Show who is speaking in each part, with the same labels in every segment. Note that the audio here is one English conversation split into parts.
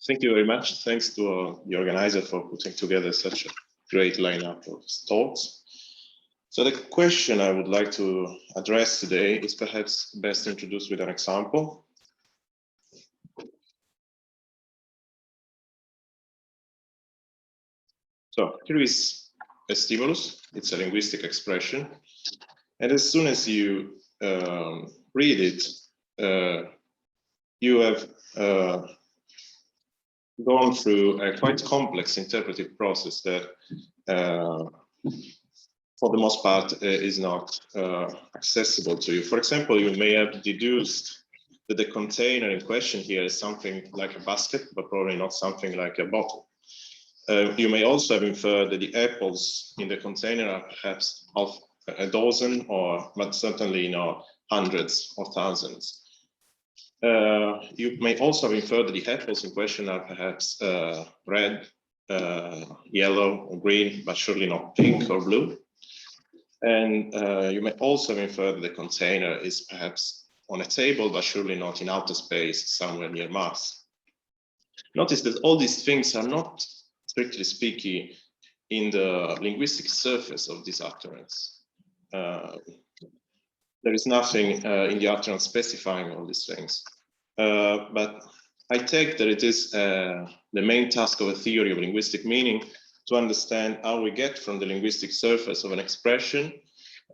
Speaker 1: Thank you very much. Thanks to the organizer for putting together such a great lineup of talks. So the question I would like to address today is perhaps best introduced with an example. So here is a stimulus. It's a linguistic expression. And as soon as you read it, you have gone through a quite complex interpretive process that, for the most part, is not accessible to you. For example, you may have deduced that the container in question here is something like a basket, but probably not something like a bottle. You may also have inferred that the apples in the container are perhaps half a dozen, but certainly hundreds or thousands. You may also have inferred that the apples in question are perhaps red, yellow, or green, but surely not pink or blue. And you may also have inferred that the container is perhaps on a table, but surely not in outer space, somewhere near Mars. Notice that all these things are not, strictly speaking, in the linguistic surface of this utterance. There is nothing in the utterance specifying all these things. But I take that it is the main task of a theory of linguistic meaning to understand how we get from the linguistic surface of an expression,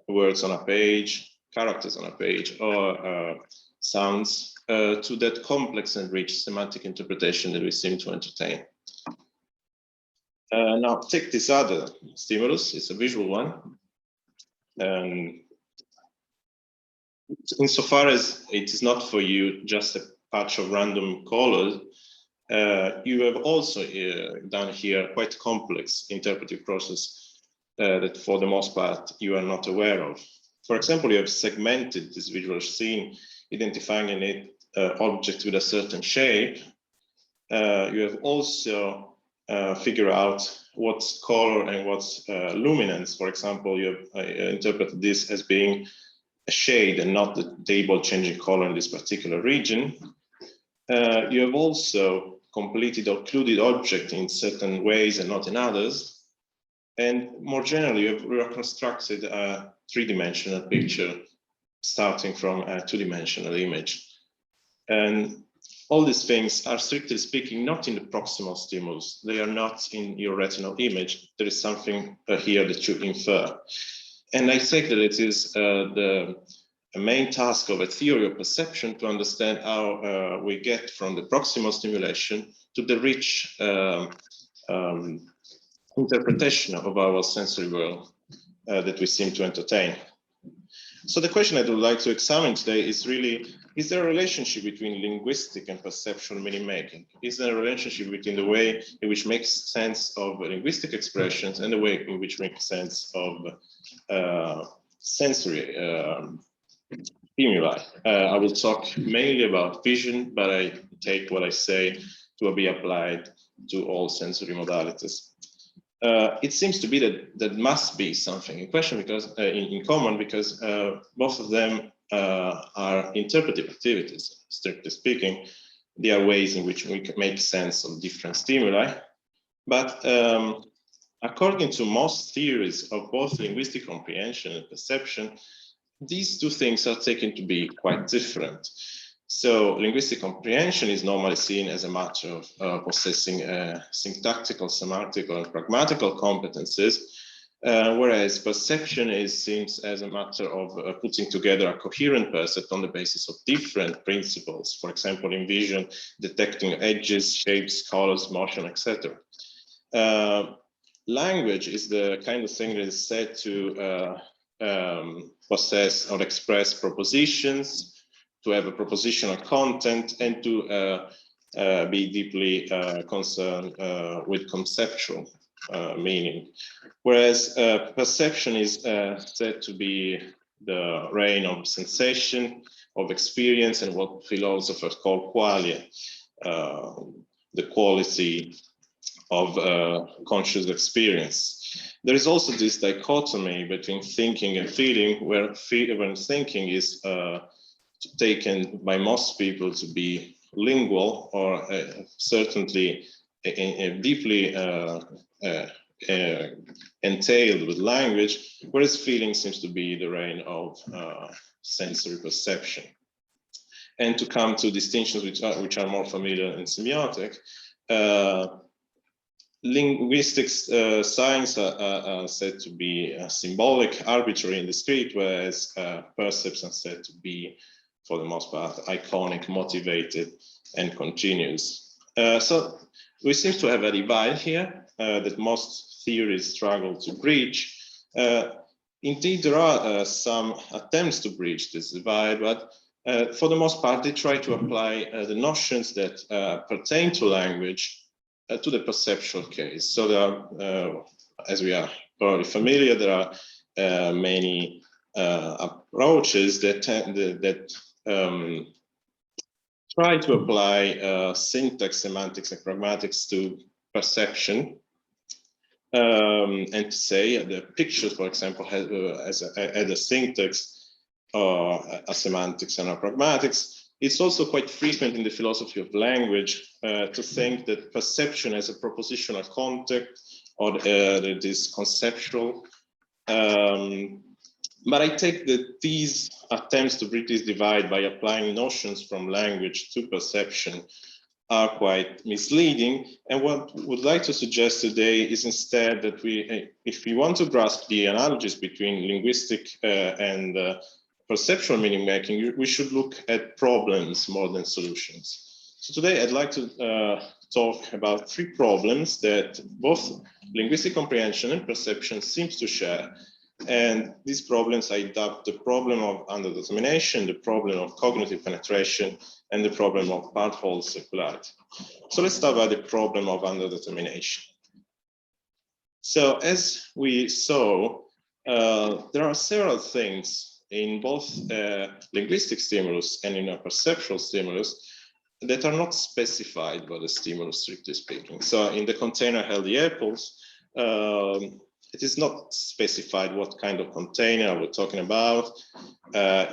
Speaker 1: words on a page, characters on a page, or sounds, to that complex and rich semantic interpretation that we seem to entertain. Now take this other stimulus, it's a visual one. Insofar as it is not for you just a patch of random colors, you have also done here quite complex interpretive process that for the most part you are not aware of. For example, you have segmented this visual scene, identifying in it objects with a certain shape. You have also figured out what's color and what's luminance. For example, you have interpreted this as being a shade and not the table changing color in this particular region. You have also completed or occluded object in certain ways and not in others. And more generally, you have reconstructed a three-dimensional picture starting from a two-dimensional image. And all these things are, strictly speaking, not in the proximal stimulus. They are not in your retinal image. There is something here that you infer. And I think that it is the main task of a theory of perception to understand how we get from the proximal stimulation to the rich interpretation of our sensory world that we seem to entertain. So the question I would like to examine today is really, is there a relationship between linguistic and perceptual meaning making? Is there a relationship between the way in which makes sense of linguistic expressions and the way in which makes sense of sensory stimuli? I will talk mainly about vision, but I take what I say to be applied to all sensory modalities. It seems to be that there must be something in question because in common, because both of them are interpretive activities. Strictly speaking, they are ways in which we can make sense of different stimuli. But according to most theories of both linguistic comprehension and perception, these two things are taken to be quite different. So linguistic comprehension is normally seen as a matter of possessing syntactical, semantical, and pragmatical competences, whereas perception seems as a matter of putting together a coherent percept on the basis of different principles. For example, in vision, detecting edges, shapes, colors, motion, etc. Language is the kind of thing that is said to possess or express propositions, to have a propositional content, and to be deeply concerned with conceptual meaning. Whereas perception is said to be the reign of sensation, of experience, and what philosophers call qualia, the quality of conscious experience. There is also this dichotomy between thinking and feeling, where when thinking is taken by most people to be lingual or certainly deeply entailed with language, whereas feeling seems to be the reign of sensory perception. And to come to distinctions which are more familiar in semiotic, linguistics signs are said to be symbolic, arbitrary, and discrete, whereas percepts are said to be, for the most part, iconic, motivated, and continuous. So we seem to have a divide here that most theories struggle to bridge. Indeed, there are some attempts to bridge this divide, but for the most part, they try to apply the notions that pertain to language to the perceptual case. So there are, as we are probably familiar, there are many approaches that try to apply syntax, semantics, and pragmatics to perception, and to say the pictures, for example, had a syntax or a semantics and a pragmatics. It's also quite frequent in the philosophy of language to think that perception as a propositional context or that it is conceptual. But I take that these attempts to bridge this divide by applying notions from language to perception are quite misleading. And what I would like to suggest today is instead that if we want to grasp the analogies between linguistic and perceptual meaning making, we should look at problems more than solutions. So today I'd like to talk about 3 problems that both linguistic comprehension and perception seems to share. And these problems I dubbed the problem of underdetermination, the problem of cognitive penetration, and the problem of part-whole circularity. So let's start by the problem of underdetermination. So as we saw, there are several things in both linguistic stimulus and in a perceptual stimulus that are not specified by the stimulus, strictly speaking. So in the container held the apples, it is not specified what kind of container we're talking about,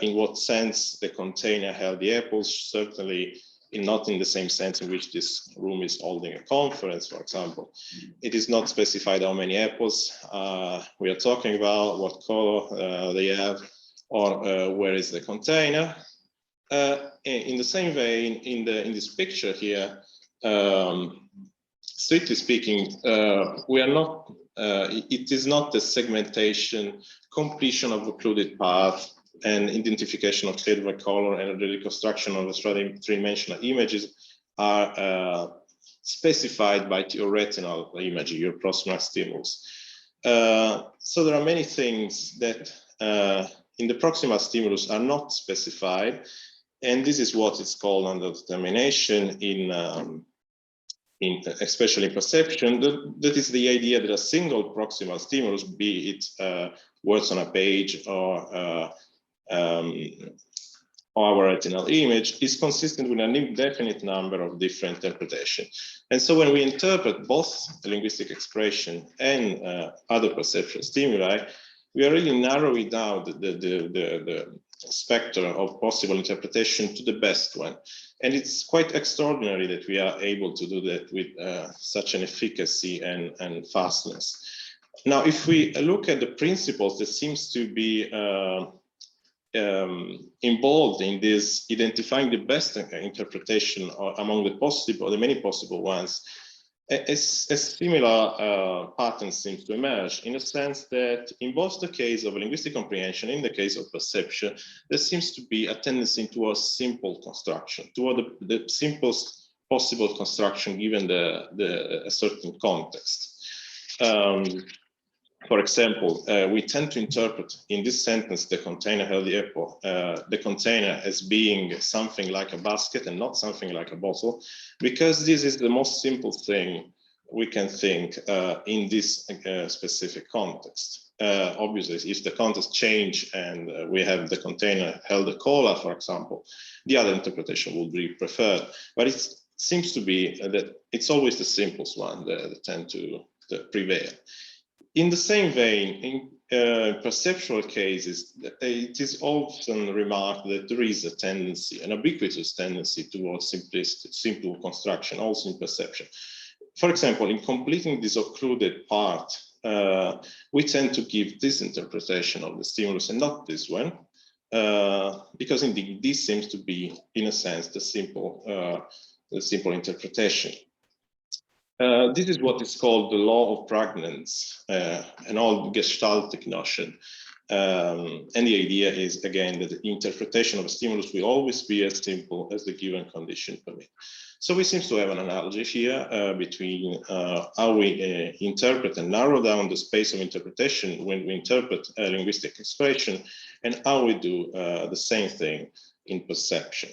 Speaker 1: in what sense the container held the apples, certainly not in the same sense in which this room is holding a conference, for example. It is not specified how many apples we are talking about, what color they have, or where is the container. In the same vein, in this picture here, strictly speaking, we are not, it is not the segmentation, completion of occluded path, and identification of shade by color and the reconstruction of the three-dimensional images are specified by theoretical imagery, your proximal stimulus. So there are many things that in the proximal stimulus are not specified, and this is what is called underdetermination especially in perception. That is the idea that a single proximal stimulus, be it words on a page or our retinal image, is consistent with an indefinite number of different interpretations. And so when we interpret both linguistic expression and other perceptual stimuli, we are really narrowing down the spectrum of possible interpretation to the best one. And it's quite extraordinary that we are able to do that with such an efficacy and fastness. Now, if we look at the principles that seems to be involved in this identifying the best interpretation among the many possible ones, a similar pattern seems to emerge, in a sense that in both the case of linguistic comprehension, in the case of perception, there seems to be a tendency towards simple construction, toward the simplest possible construction given a certain context. For example, we tend to interpret in this sentence the container held the apple, the container as being something like a basket and not something like a bottle, because this is the most simple thing we can think in this specific context. Obviously, if the context change and we have the container held a cola, for example, the other interpretation will be preferred. But it seems to be that it's always the simplest one that tend to prevail. In the same vein, perceptual cases, it is often remarked that there is a tendency, an ubiquitous tendency towards simple construction, also in perception. For example, in completing this occluded part, we tend to give this interpretation of the stimulus and not this one, because indeed this seems to be, in a sense, the simple interpretation. This is what is called the law of pragnance, an old Gestaltic notion. And the idea is, again, that the interpretation of a stimulus will always be as simple as the given condition permit. So we seem to have an analogy here between how we interpret and narrow down the space of interpretation when we interpret a linguistic expression, and how we do the same thing in perception.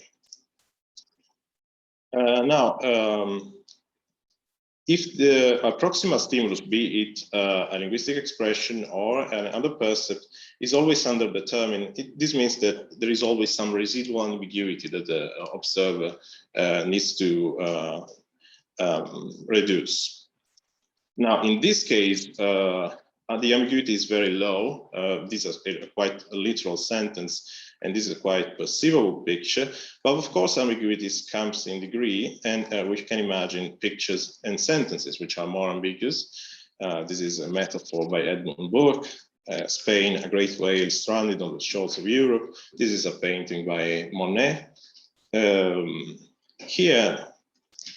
Speaker 1: If the proximal stimulus, be it a linguistic expression or another percept, is always underdetermined, this means that there is always some residual ambiguity that the observer needs to reduce. Now, in this case, the ambiguity is very low. This is a quite literal sentence, and this is a quite perceivable picture. But of course, ambiguities comes in degree, and we can imagine pictures and sentences which are more ambiguous. This is a metaphor by Edmund Burke. Spain, a great whale stranded on the shores of Europe. This is a painting by Monet. Here,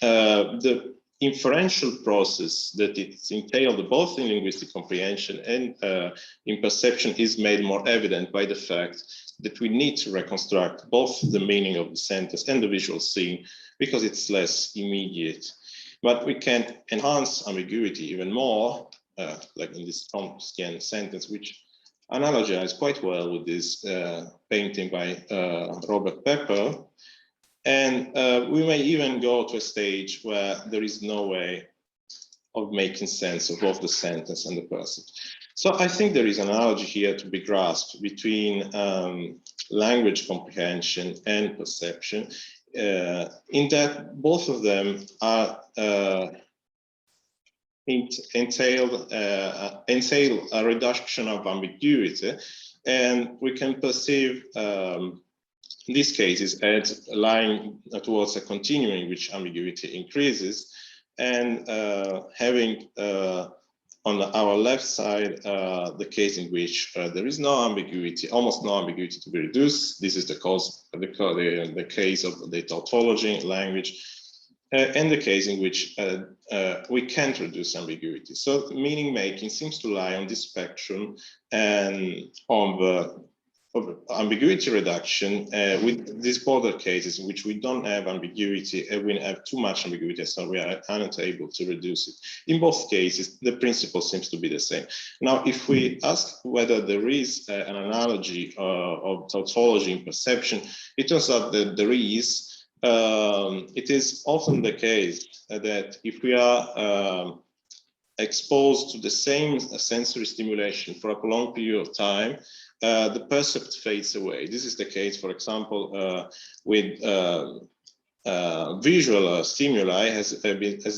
Speaker 1: the inferential process that it's entailed both in linguistic comprehension and in perception is made more evident by the fact that we need to reconstruct both the meaning of the sentence and the visual scene because it's less immediate. But we can enhance ambiguity even more, like in this Chomskyan sentence, which analogizes quite well with this painting by Robert Pepper. And we may even go to a stage where there is no way of making sense of both the sentence and the person. So I think there is an analogy here to be grasped between language comprehension and perception, in that both of them are entail a reduction of ambiguity, and we can perceive these cases as lying towards a continuum in which ambiguity increases, and having on our left side the case in which there is no ambiguity, almost no ambiguity to be reduced. This is the case of the tautology language, and the case in which we can't reduce ambiguity. So meaning making seems to lie on this spectrum, and on the ambiguity reduction with these border cases in which we don't have ambiguity and we have too much ambiguity, so we are unable to reduce it. In both cases, the principle seems to be the same. Now, if we ask whether there is an analogy of tautology in perception, it turns out that there is. It is often the case that if we are exposed to the same sensory stimulation for a prolonged period of time, the percept fades away. This is the case, for example, with visual stimuli has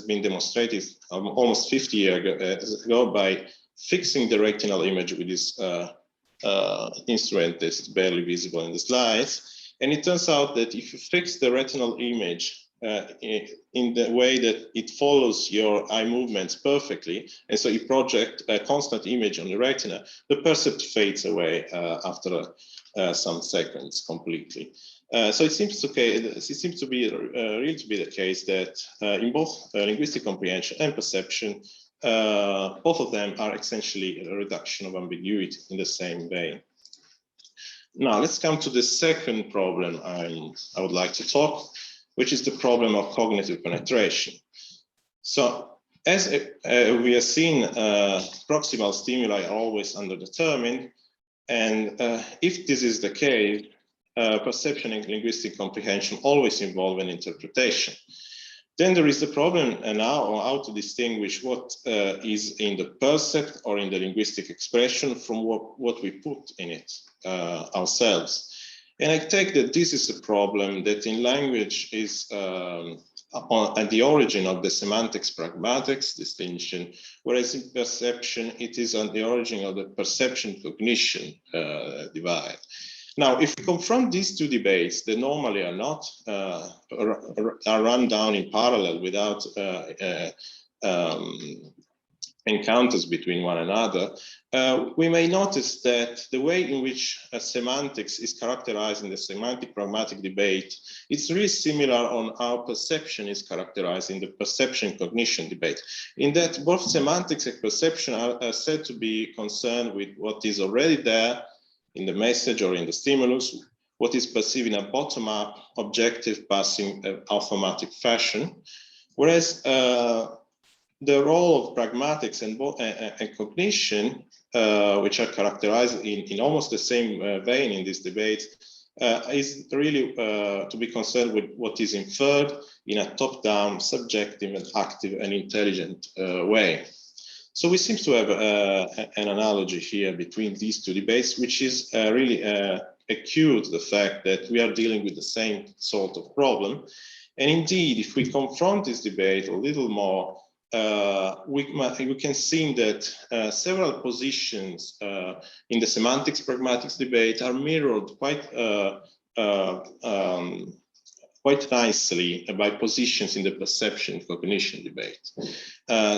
Speaker 1: been demonstrated almost 50 years ago by fixing the retinal image with this instrument that is barely visible in the slides. And it turns out that if you fix the retinal image in the way that it follows your eye movements perfectly, and so you project a constant image on the retina, the percept fades away after some seconds completely. So it seems to be really to be the case that in both linguistic comprehension and perception, both of them are essentially a reduction of ambiguity in the same vein. Now let's come to the second problem I would like to talk, which is the problem of cognitive penetration. So as we have seen, proximal stimuli are always underdetermined. And if this is the case, perception and linguistic comprehension always involve an interpretation. Then there is the problem now on how to distinguish what is in the percept or in the linguistic expression from what we put in it ourselves. And I take that this is a problem that in language is at the origin of the semantics pragmatics distinction, whereas in perception, it is at the origin of the perception cognition divide. Now, if we confront these two debates that normally are not are run down in parallel without encounters between one another, we may notice that the way in which semantics is characterized in the semantic pragmatic debate, it's really similar on how perception is characterized in the perception cognition debate, in that both semantics and perception are said to be concerned with what is already there in the message or in the stimulus, what is perceived in a bottom-up, objective, passing, automatic fashion, whereas the role of pragmatics and cognition, which are characterized in almost the same vein in this debate, is really to be concerned with what is inferred in a top-down, subjective, and active and intelligent way. So we seem to have an analogy here between these two debates, which is really acute the fact that we are dealing with the same sort of problem. And indeed, if we confront this debate a little more, we can see that several positions in the semantics pragmatics debate are mirrored quite nicely by positions in the perception cognition debate.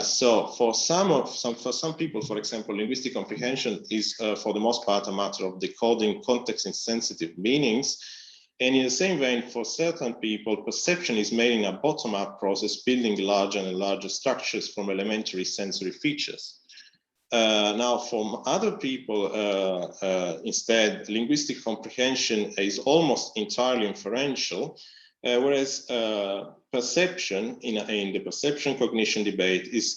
Speaker 1: So for some people, for example, linguistic comprehension is for the most part a matter of decoding context insensitive meanings. And in the same vein, for certain people, perception is made in a bottom-up process, building larger and larger structures from elementary sensory features. Now, for other people, instead, linguistic comprehension is almost entirely inferential, whereas perception in the perception cognition debate is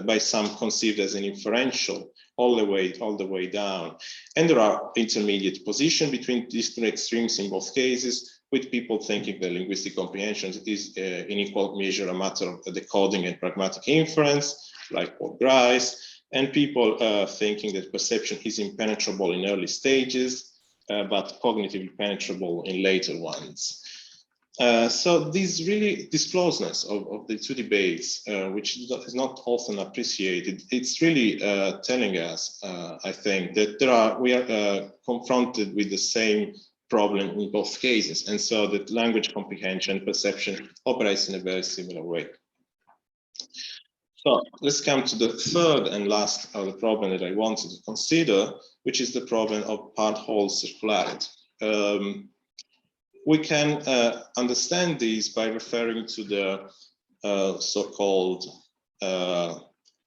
Speaker 1: by some conceived as an inferential all the way down. And there are intermediate positions between these two extremes in both cases, with people thinking that linguistic comprehension is in equal measure a matter of decoding and pragmatic inference, like Paul Grice, and people thinking that perception is impenetrable in early stages, but cognitively penetrable in later ones. So this closeness of the two debates, which is not often appreciated, it's really telling us, I think, that we are confronted with the same problem in both cases, and so that language comprehension and perception operates in a very similar way. So let's come to the third and last of the problem that I wanted to consider, which is the problem of part-whole circularity. We can understand these by referring to the so-called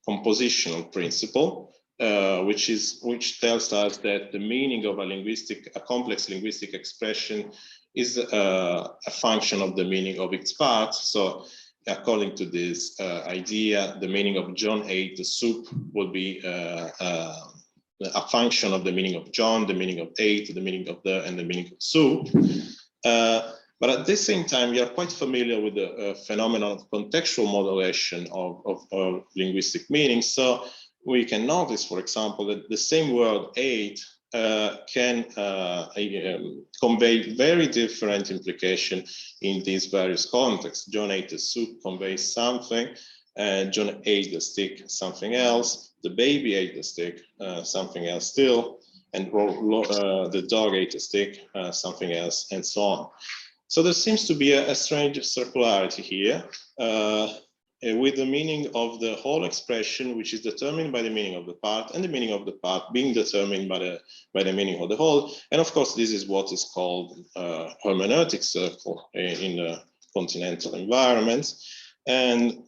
Speaker 1: compositional principle, which tells us that the meaning of a complex linguistic expression is a function of the meaning of its parts. So, according to this idea, the meaning of John ate the soup will be a function of the meaning of John, the meaning of ate, the meaning of the, and the meaning of soup. But at the same time, we are quite familiar with the phenomenon of contextual modulation of linguistic meaning. So we can notice, for example, that the same word ate can convey very different implication in these various contexts. John ate the soup conveys something, John ate the stick, something else, the baby ate the stick, something else still, and the dog ate a stick, something else, and so on. So there seems to be a strange circularity here with the meaning of the whole expression, which is determined by the meaning of the part, and the meaning of the part being determined by the meaning of the whole. And of course, this is what is called hermeneutic circle in the continental environments. And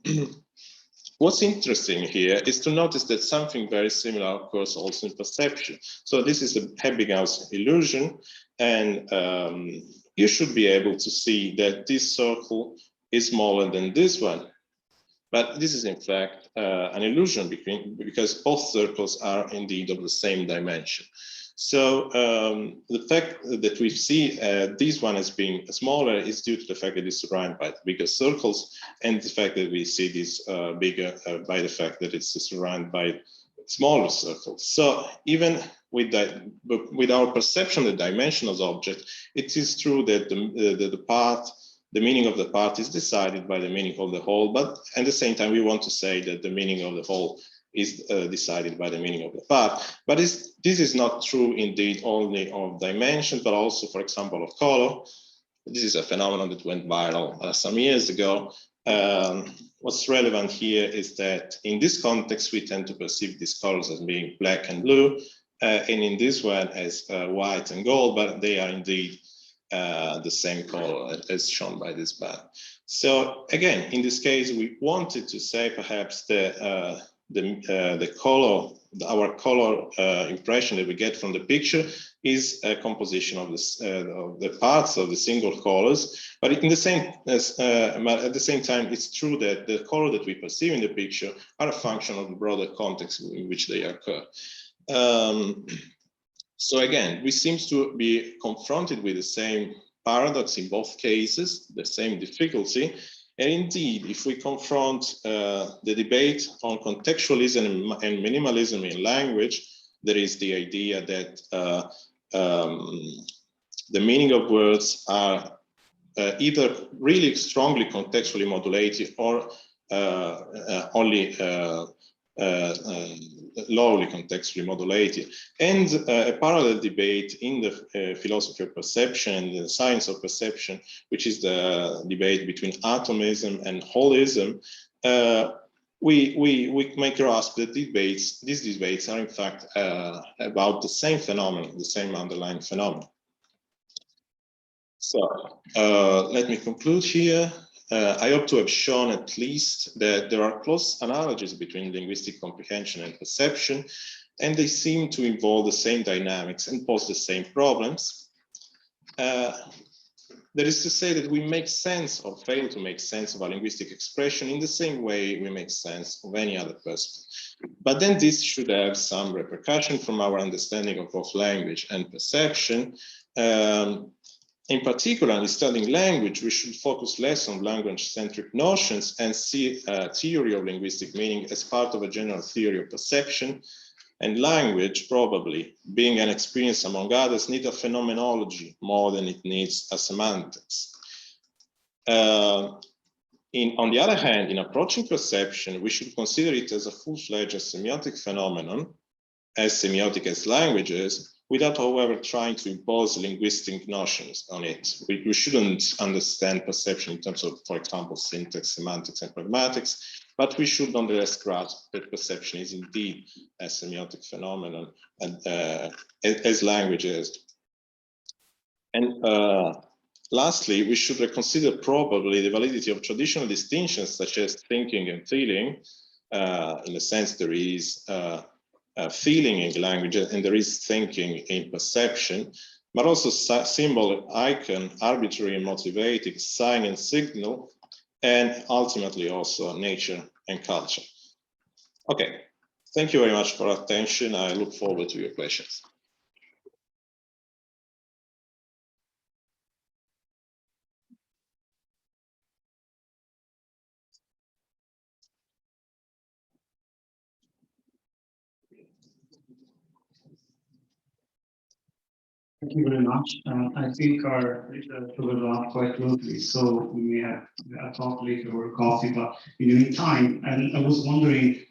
Speaker 1: what's interesting here is to notice that something very similar occurs also in perception. So this is the Hebbi-Gauss illusion, and you should be able to see that this circle is smaller than this one. But this is in fact an illusion because both circles are indeed of the same dimension. So the fact that we see this one as being smaller is due to the fact that it's surrounded by bigger circles, and the fact that we see this bigger by the fact that it's surrounded by smaller circles. So even with that, with our perception of the dimension of the object, it is true that the part the meaning of the part is decided by the meaning of the whole, but at the same time, we want to say that the meaning of the whole is decided by the meaning of the part. But this is not true indeed only of dimension, but also, for example, of color. This is a phenomenon that went viral some years ago. What's relevant here is that in this context, we tend to perceive these colors as being black and blue, and in this one as white and gold, but they are indeed the same color as shown by this band. So again, in this case, we wanted to say perhaps the color, our color impression that we get from the picture is a composition of the parts of the single colors, but at the same time, it's true that the color that we perceive in the picture are a function of the broader context in which they occur. So again, we seem to be confronted with the same paradox in both cases, the same difficulty. And indeed, if we confront the debate on contextualism and minimalism in language, there is the idea that the meaning of words are either really strongly contextually modulated or only lowly contextually modulated. And a parallel debate in the philosophy of perception and the science of perception, which is the debate between atomism and holism, we may grasp that these debates are in fact about the same phenomenon, the same underlying phenomenon. So let me conclude here. I hope to have shown at least that there are close analogies between linguistic comprehension and perception, and they seem to involve the same dynamics and pose the same problems. That is to say that we make sense or fail to make sense of a linguistic expression in the same way we make sense of any other person. But then this should have some repercussion from our understanding of both language and perception. In particular, in studying language, we should focus less on language-centric notions and see theory of linguistic meaning as part of a general theory of perception. And language, probably, being an experience among others, needs a phenomenology more than it needs a semantics. On the other hand, in approaching perception, we should consider it as a full-fledged semiotic phenomenon, as semiotic as languages, without, however, trying to impose linguistic notions on it. We shouldn't understand perception in terms of, for example, syntax, semantics, and pragmatics, but we should nonetheless grasp that perception is indeed a semiotic phenomenon, and as language is. And lastly, we should reconsider probably the validity of traditional distinctions such as thinking and feeling. In a sense, there is feeling in language and there is thinking in perception, but also symbol, icon, arbitrary and motivating, sign and signal, and ultimately also nature and culture. Okay, thank you very much for attention. I look forward to your questions.
Speaker 2: Thank you very much. I think our covered off quite closely, so we may have a talk later or coffee, but in the meantime, and I was wondering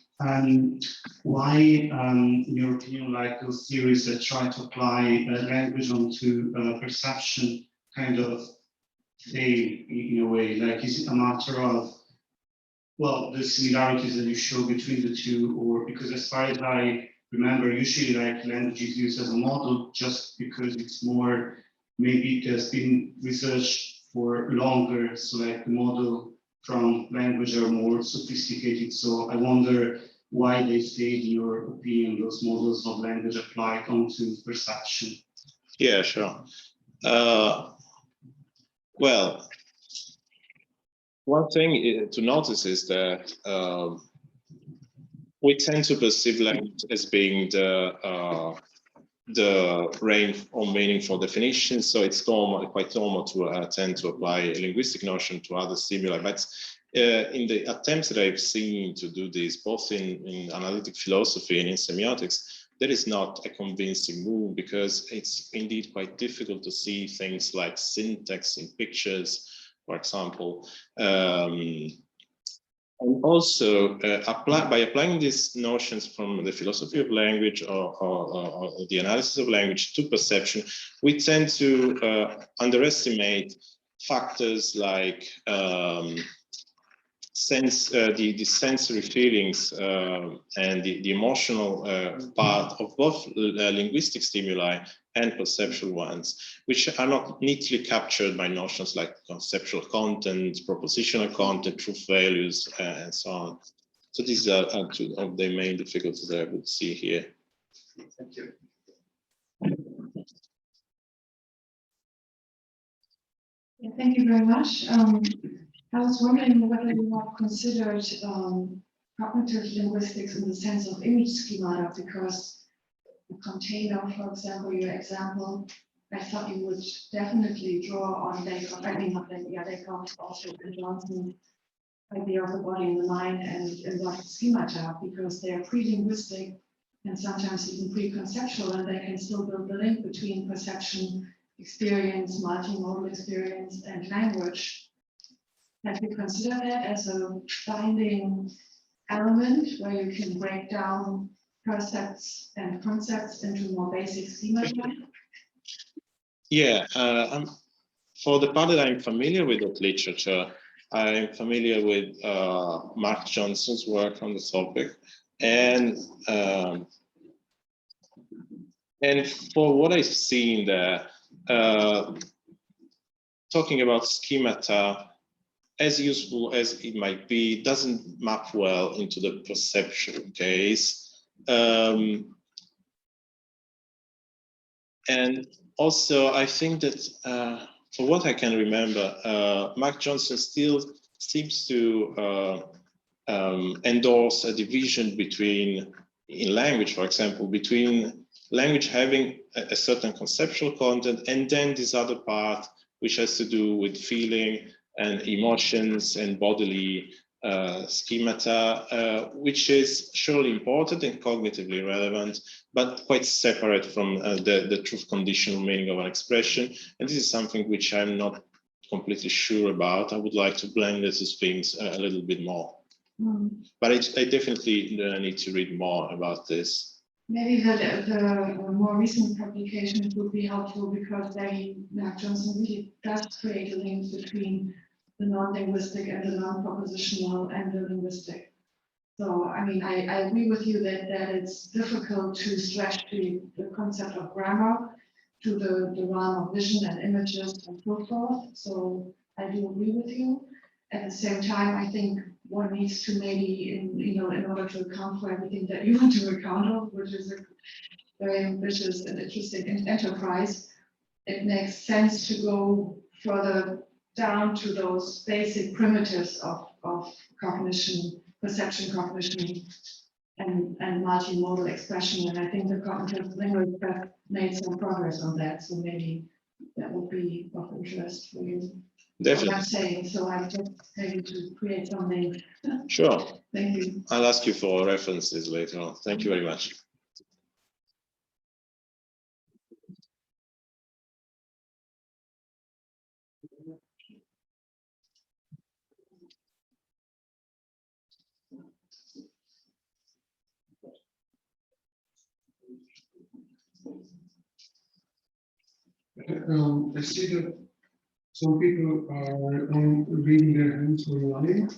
Speaker 2: why, in your opinion, like those theories that try to apply language onto perception kind of fail in a way? Like, is it a matter of, well, the similarities that you show between the two, or because as far as I remember, usually like language is used as a model just because it's more, maybe it has been researched for longer, so like the model from language are more sophisticated. So I wonder why they failed, in your opinion, those models of language applied onto perception.
Speaker 1: Yeah, sure. Well, one thing to notice is that we tend to perceive language as being the range or meaningful definition. So it's quite normal to tend to apply a linguistic notion to other stimuli. But in the attempts that I've seen to do this, both in analytic philosophy and in semiotics, there is not a convincing move, because it's indeed quite difficult to see things like syntax in pictures for example. And also, by applying these notions from the philosophy of language or the analysis of language to perception, we tend to underestimate factors like the sensory feelings and the emotional part of both linguistic stimuli and perceptual ones, which are not neatly captured by notions like conceptual content, propositional content, truth values, and so on. So these are two of the main difficulties I would see here.
Speaker 3: Thank you.
Speaker 4: Yeah, thank you very much. I was wondering whether you have considered cognitive linguistics in the sense of image schemata, because a container, for example, your example, I thought you would definitely draw on Lacan, I mean, not Lacan, yeah, Lacan also and Johnson idea of the body and the mind and embodied schemata, because they are pre-linguistic and sometimes even pre-conceptual, and they can still build the link between perception, experience, multimodal experience, and language. Have you considered that as a binding element where you can break down percepts and concepts into more basic schemata?
Speaker 1: Yeah, for the part that I'm familiar with that literature, I'm familiar with Mark Johnson's work on the topic, and for what I've seen there, talking about schemata, as useful as it might be, doesn't map well into the perceptual case. And also, I think that for what I can remember, Mark Johnson still seems to endorse a division between, in language, for example, between language having a certain conceptual content and then this other part which has to do with feeling and emotions and bodily schemata, which is surely important and cognitively relevant, but quite separate from the truth conditional meaning of an expression. And this is something which I'm not completely sure about. I would like to blend these things a little bit more. But I definitely need to read more about this.
Speaker 4: Maybe the more recent publications would be helpful, because Mark Johnson really does create a link between the non-linguistic and the non-propositional and the linguistic. So, I mean, I agree with you that it's difficult to stretch the concept of grammar to the realm of vision and images and so forth. So I do agree with you. At the same time, I think one needs to maybe, in order to account for everything that you want to account of, which is a very ambitious and interesting enterprise, it makes sense to go further down to those basic primitives of cognition, perception, cognition, and multimodal expression. And I think the cognitive linguists have made some progress on that. So maybe that would be of interest for you.
Speaker 1: Definitely.
Speaker 4: I'm saying, so I'm just going to create something.
Speaker 1: Sure.
Speaker 4: Thank you.
Speaker 1: I'll ask you for references later on. Thank you very much.
Speaker 3: I see that some people are reading their hands online.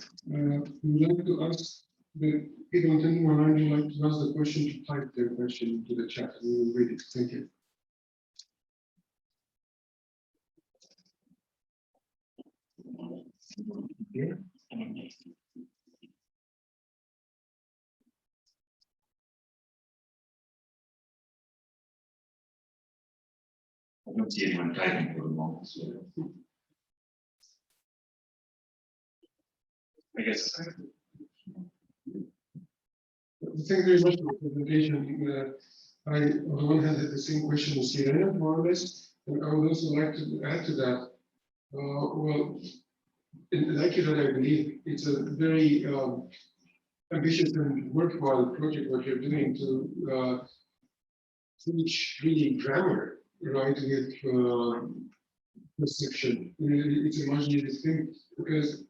Speaker 3: We'd like to ask the people attending online, would like to ask the question to type their question into the chat and we will read it. Thank you. Yeah.
Speaker 5: I don't see anyone typing for the moment, so I guess.
Speaker 3: Thank you very much for the presentation. I, on the one hand, had the same question as Irena, more or less, and I would also like to add to that. Well, like you, that I believe it's a very ambitious and worthwhile project what you're doing to teach really grammar, right, with perception. It's a much needed thing because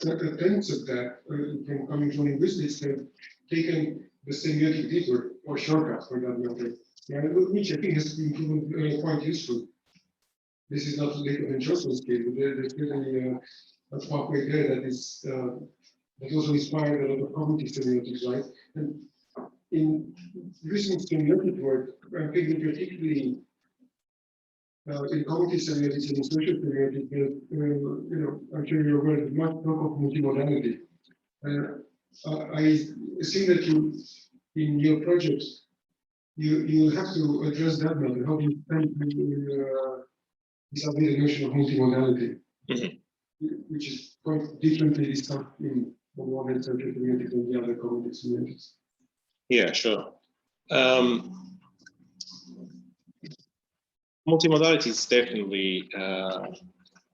Speaker 3: attempts at that from coming from linguistics have taken the semiotic detour or shortcut for that matter, which I think has been proven quite useful. This is not Jacob and Johnson's case, but there's certainly a pathway there that is that also inspired a lot of cognitive semiotics, right? And in using semiotic work, I think that particularly in cognitive semiotics and in social semiotics, I'm sure you're aware of much talk of multimodality. I see that you, in your projects, you have to address that matter. How do you tend to establish the notion of multimodality, which is quite differently discussed in the modern social semiotics and the other cognitive semiotics?
Speaker 1: Yeah, sure. Multimodality is definitely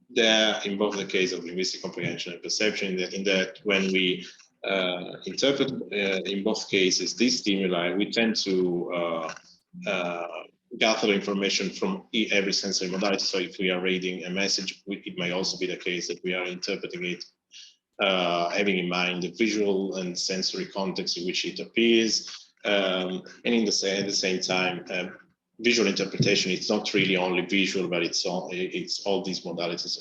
Speaker 1: there in both the case of linguistic comprehension and perception, in that when we interpret in both cases these stimuli, we tend to gather information from every sensory modality. So if we are reading a message, it may also be the case that we are interpreting it having in mind the visual and sensory context in which it appears, and at the same time, visual interpretation. It's not really only visual, but it's all these modalities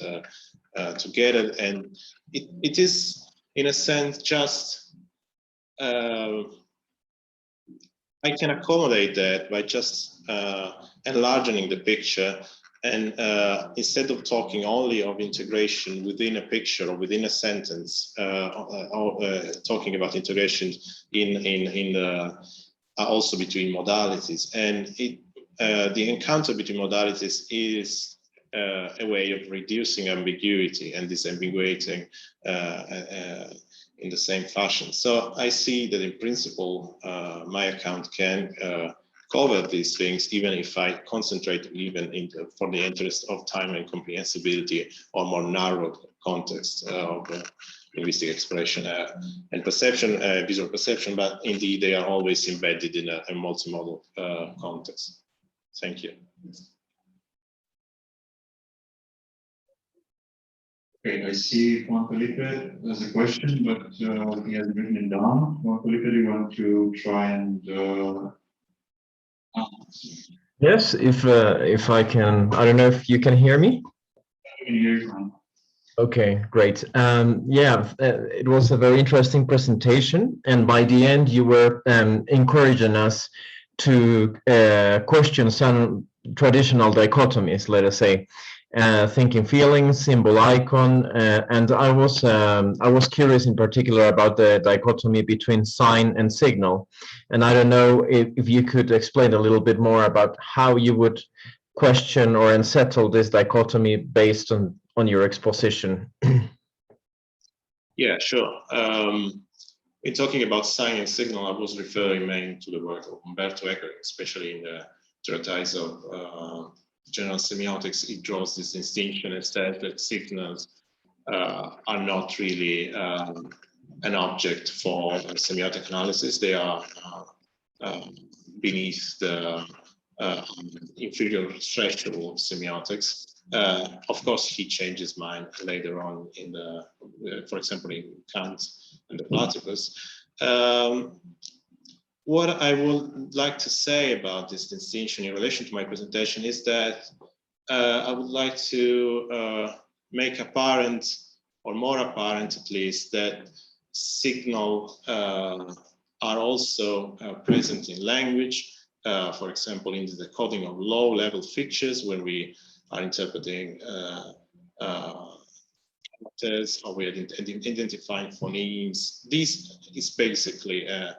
Speaker 1: together, and it is in a sense just I can accommodate that by just enlarging the picture. And instead of talking only of integration within a picture or within a sentence, talking about integration also between modalities, and the encounter between modalities is a way of reducing ambiguity and disambiguating in the same fashion. So I see that in principle, my account can cover these things, even if I concentrate for the interest of time and comprehensibility or more narrow context of linguistic expression and perception, visual perception, but indeed they are always embedded in a multimodal context. Thank you.
Speaker 5: Okay, I see Juan Felipe has a question, but he hasn't written it down. Juan Felipe, do you want to try and
Speaker 6: Yes, if I can. I don't know if you can hear me.
Speaker 5: I can hear you, Juan.
Speaker 6: Okay, great. Yeah, it was a very interesting presentation, and by the end, you were encouraging us to question some traditional dichotomies, let us say, thinking, feeling, symbol, icon, and I was curious in particular about the dichotomy between sign and signal, and I don't know if you could explain a little bit more about how you would question or unsettle this dichotomy based on your exposition.
Speaker 1: Yeah, sure. In talking about sign and signal, I was referring mainly to the work of Umberto Eco, especially in the treatise of general semiotics. He draws this distinction and says that signals are not really an object for semiotic analysis. They are beneath the inferior threshold of semiotics. Of course, he changed his mind later on in for example, in Kant and the Platypus. What I would like to say about this distinction in relation to my presentation is that I would like to make apparent, or more apparent at least, that signals are also present in language. For example, in the decoding of low-level features, when we are interpreting letters, or we are identifying phonemes. This is basically a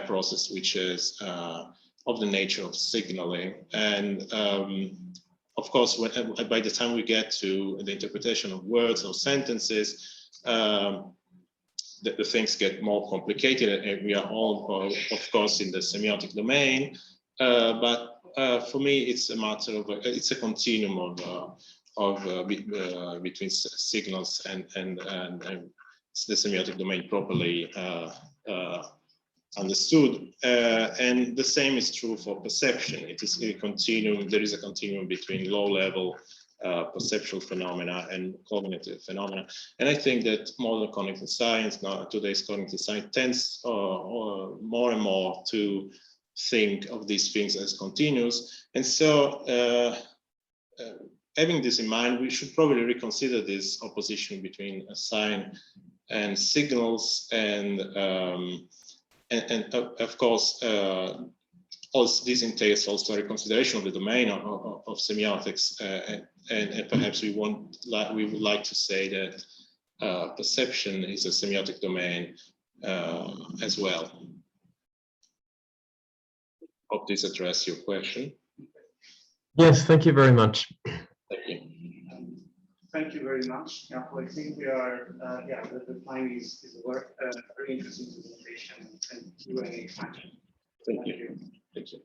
Speaker 1: process which is of the nature of signaling. And of course, by the time we get to the interpretation of words or sentences, the things get more complicated, and we are all, of course, in the semiotic domain. But for me, it's a matter of it's a continuum between signals and the semiotic domain properly understood. And the same is true for perception. It is a continuum. There is a continuum between low-level perceptual phenomena and cognitive phenomena. And I think that modern cognitive science, now today's cognitive science, tends more and more to think of these things as continuous. And so having this in mind, we should probably reconsider this opposition between a sign and signals, and of course, also this entails also a reconsideration of the domain of semiotics, and perhaps we would like to say that perception is a semiotic domain as well. Hope this addressed your question.
Speaker 6: Yes, thank you very much.
Speaker 1: Thank you.
Speaker 2: Thank you very much. Yeah, well, I think we are, the time is worth very interesting presentation and Q&A action.
Speaker 1: Thank you. Thank you.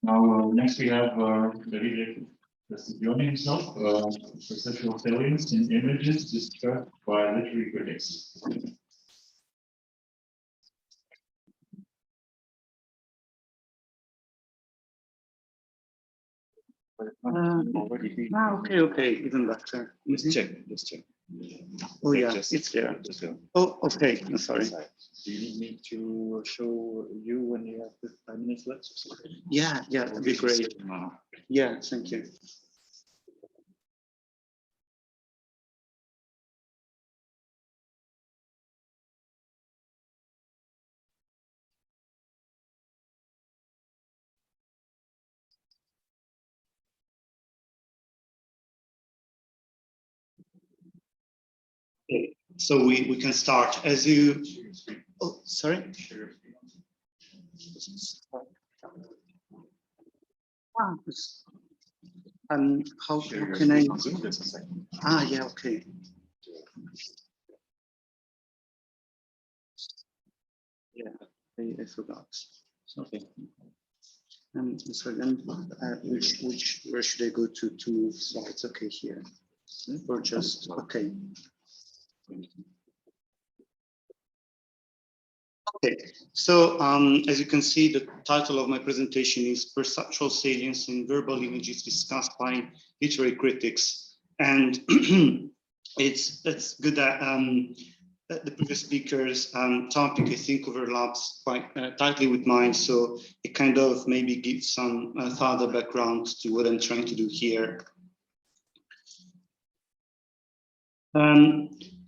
Speaker 5: Now, next we have Davide Castiglione himself, Perceptual Salience in Images Described by Literary Critics.
Speaker 2: Okay, even better.
Speaker 1: Let's check.
Speaker 2: Oh yeah, it's there. Oh, okay, I'm sorry.
Speaker 5: Do you need me to show you when you have the 5 minutes left?
Speaker 2: Yeah, that'd be great. Yeah, thank you. Okay, so we can start as you. Oh, sorry. How can I? Ah, yeah, okay. Yeah, I forgot. Okay. So then, where should I go to move slides? Okay, here, or just okay. Okay, so as you can see, the title of my presentation is Perceptual Salience in Verbal Images Discussed by Literary Critics. And it's good that the previous speaker's topic, I think, overlaps quite tightly with mine. So it kind of maybe gives some further background to what I'm trying to do here.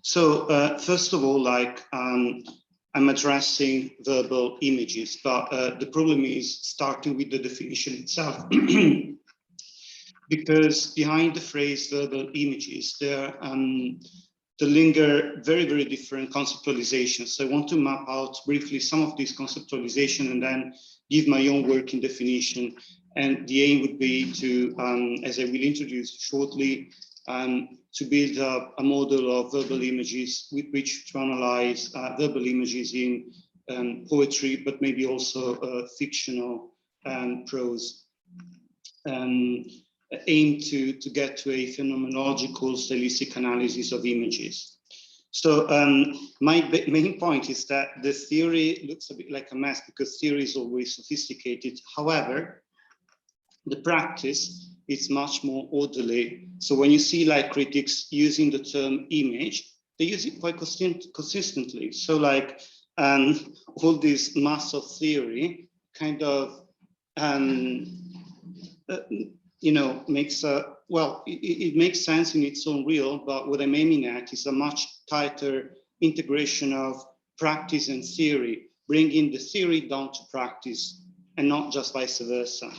Speaker 2: So first of all, like, I'm addressing verbal images, but the problem is starting with the definition itself. Because behind the phrase verbal images, there linger very, very different conceptualizations. So I want to map out briefly some of these conceptualizations and then give my own working definition. And the aim would be to, as I will introduce shortly, to build up a model of verbal images with which to analyze verbal images in poetry, but maybe also fictional prose. Aim to get to a phenomenological stylistic analysis of images. So my main point is that the theory looks a bit like a mess because theory is always sophisticated. However, the practice is much more orderly. So when you see like critics using the term image, they use it quite consistently. So like all this mass of theory kind of makes well, it makes sense in its own real, but what I'm aiming at is a much tighter integration of practice and theory, bringing the theory down to practice and not just vice versa.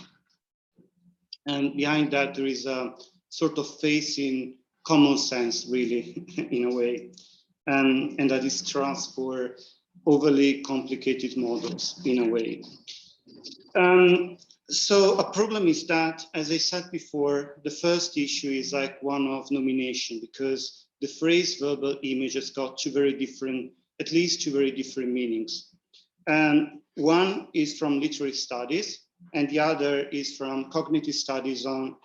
Speaker 2: And behind that, there is a sort of faith in common sense, really, in a way, and that is trust for overly complicated models, in a way. So a problem is that, as I said before, the first issue is like one of nomination, because the phrase verbal image has got at least two very different meanings. And one is from literary studies, and the other is from cognitive studies on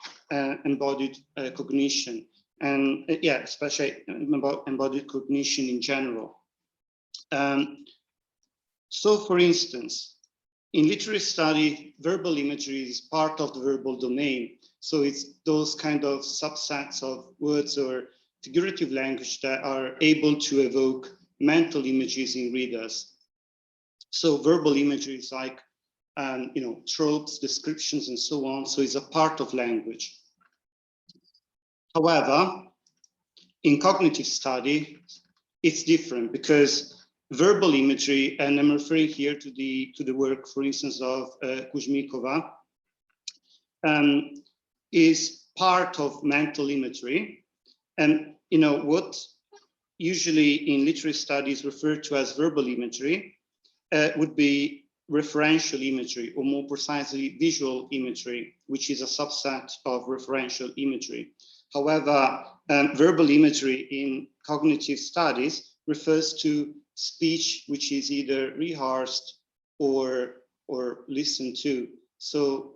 Speaker 2: embodied cognition, and especially about embodied cognition in general. So for instance, in literary study, verbal imagery is part of the verbal domain. So it's those kind of subsets of words or figurative language that are able to evoke mental images in readers. So verbal imagery is like, you know, tropes, descriptions, and so on. So it's a part of language. However, in cognitive study, it's different because verbal imagery, and I'm referring here to the work, for instance, of Kuzmikova, is part of mental imagery. And you know what usually in literary studies referred to as verbal imagery would be referential imagery, or more precisely visual imagery, which is a subset of referential imagery. However, verbal imagery in cognitive studies refers to speech which is either rehearsed or listened to. So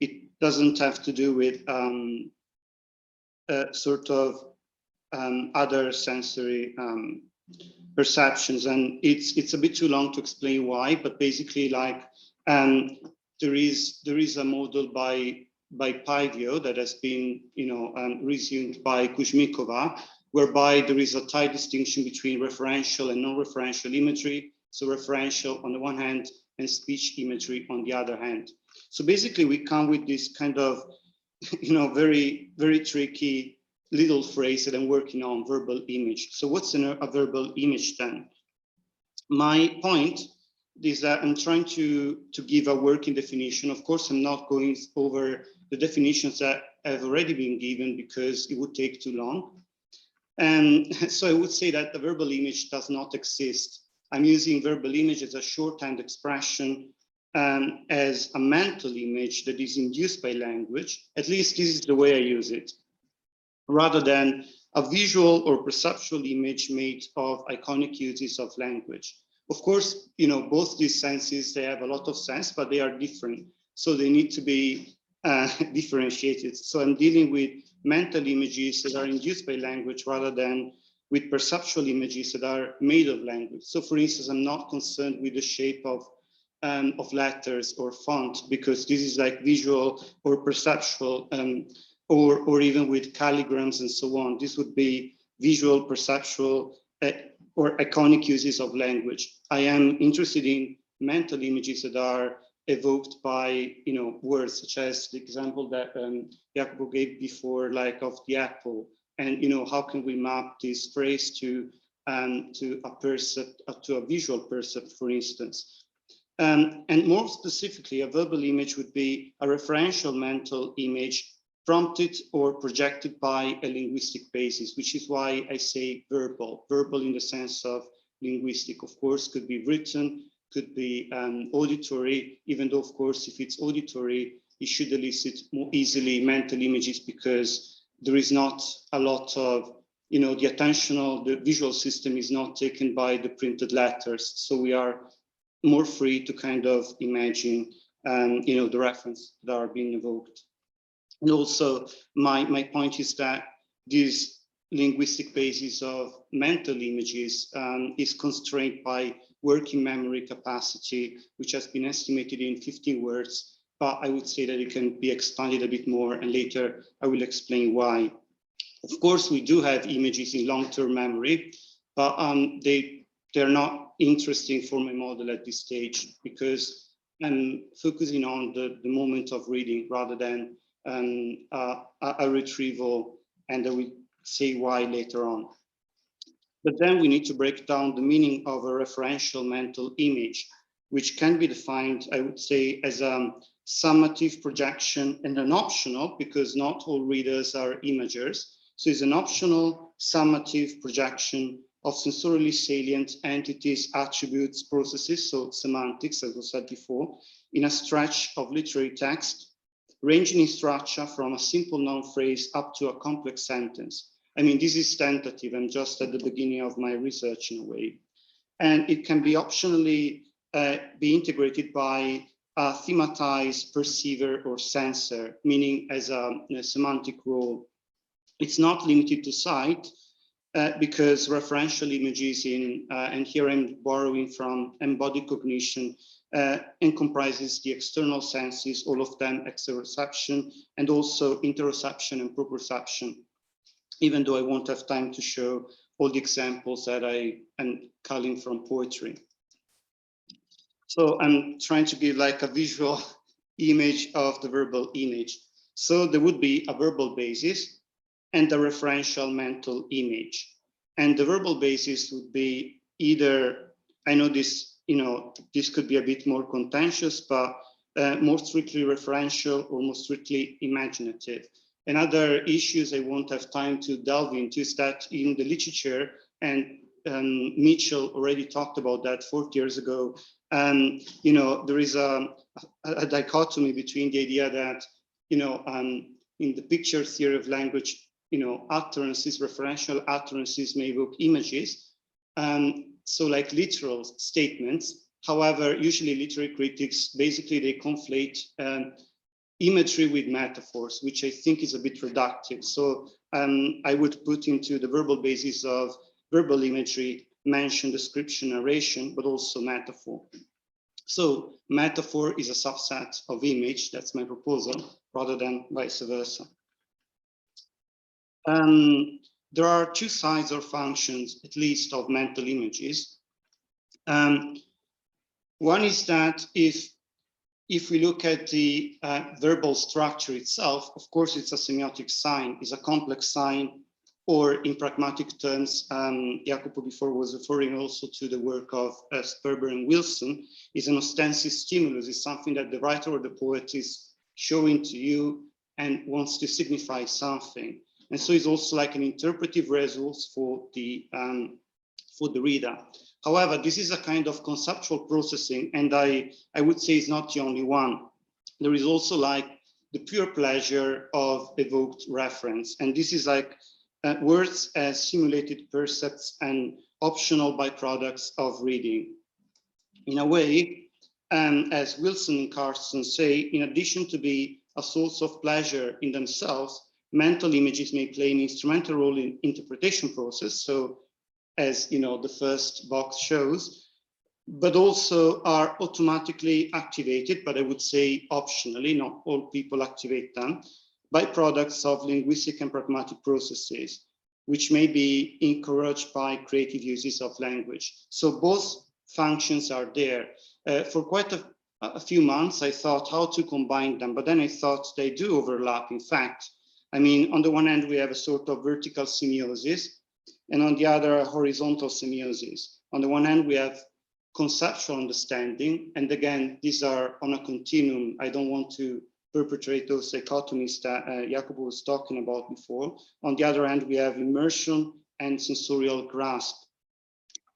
Speaker 2: it doesn't have to do with sort of other sensory perceptions, and it's a bit too long to explain why, but basically, like there is a model by Paivio that has been, you know, resumed by Kuzmikova, whereby there is a tight distinction between referential and non-referential imagery. So referential on the one hand and speech imagery on the other hand. So basically, we come with this kind of, you know, very, very tricky little phrase that I'm working on, verbal image. So what's a verbal image then? My point is that I'm trying to give a working definition. Of course, I'm not going over the definitions that have already been given because it would take too long. And so I would say that the verbal image does not exist. I'm using verbal image as a shorthand expression as a mental image that is induced by language. At least this is the way I use it, rather than a visual or perceptual image made of iconic uses of language. Of course, you know, both these senses, they have a lot of sense, but they are different. So they need to be differentiated. So I'm dealing with mental images that are induced by language rather than with perceptual images that are made of language. So for instance, I'm not concerned with the shape of letters or font, because this is like visual or perceptual, or even with calligrams and so on. This would be visual, perceptual, or iconic uses of language. I am interested in mental images that are evoked by, you know, words, such as the example that Jacopo gave before, like of the apple. And, you know, how can we map this phrase to a visual percept, for instance. And more specifically, a verbal image would be a referential mental image prompted or projected by a linguistic basis, which is why I say verbal. Verbal in the sense of linguistic, of course, could be written, could be auditory, even though, of course, if it's auditory, it should elicit more easily mental images, because there is not a lot of, you know, the visual system is not taken by the printed letters. So we are more free to kind of imagine, you know, the reference that are being evoked. And also, my point is that this linguistic basis of mental images is constrained by working memory capacity, which has been estimated in 15 words, but I would say that it can be expanded a bit more, and later I will explain why. Of course, we do have images in long-term memory, but they're not interesting for my model at this stage, because I'm focusing on the moment of reading rather than a retrieval, and I will say why later on. But then we need to break down the meaning of a referential mental image, which can be defined, I would say, as a summative projection and an optional, because not all readers are imagers. So it's an optional summative projection of sensorially salient entities, attributes, processes, so semantics, as I said before, in a stretch of literary text, ranging in structure from a simple noun phrase up to a complex sentence. I mean, this is tentative. I'm just at the beginning of my research in a way. And it can be optionally be integrated by a thematized perceiver or sensor, meaning as a semantic role. It's not limited to sight, because referential images and here I'm borrowing from embodied cognition, and comprises the external senses, all of them exteroception, and also interoception and proprioception, even though I won't have time to show all the examples that I am culling from poetry. So I'm trying to give like a visual image of the verbal image. So there would be a verbal basis and a referential mental image. And the verbal basis would be either, I know this, this could be a bit more contentious, but more strictly referential or more strictly imaginative. And other issues I won't have time to delve into is that in the literature, and Mitchell already talked about that 40 years ago, there is a dichotomy between the idea that, in the picture theory of language, utterances, referential utterances may evoke images. So like literal statements. However, usually literary critics, basically they conflate imagery with metaphors, which I think is a bit reductive. So I would put into the verbal basis of verbal imagery, mention, description, narration, but also metaphor. So metaphor is a subset of image, that's my proposal, rather than vice versa. There are two sides or functions, at least, of mental images. One is that if we look at the verbal structure itself, of course, it's a semiotic sign, it's a complex sign, or in pragmatic terms, Jacopo before was referring also to the work of Sperber and Wilson, is an ostensive stimulus, is something that the writer or the poet is showing to you and wants to signify something. And so it's also like an interpretive resource for the reader. However, this is a kind of conceptual processing, and I would say it's not the only one. There is also like the pure pleasure of evoked reference. And this is like words as simulated percepts and optional byproducts of reading. In a way, as Wilson and Carson say, in addition to be a source of pleasure in themselves, mental images may play an instrumental role in interpretation process. So as the first box shows, but also are automatically activated, but I would say optionally, not all people activate them, by products of linguistic and pragmatic processes, which may be encouraged by creative uses of language. So both functions are there. For quite a few months, I thought how to combine them, but then I thought they do overlap, in fact. I mean, on the one hand, we have a sort of vertical semiosis, and on the other, a horizontal semiosis. On the one hand, we have conceptual understanding, and again, these are on a continuum. I don't want to perpetrate those dichotomies that Jacopo was talking about before. On the other hand, we have immersion and sensorial grasp.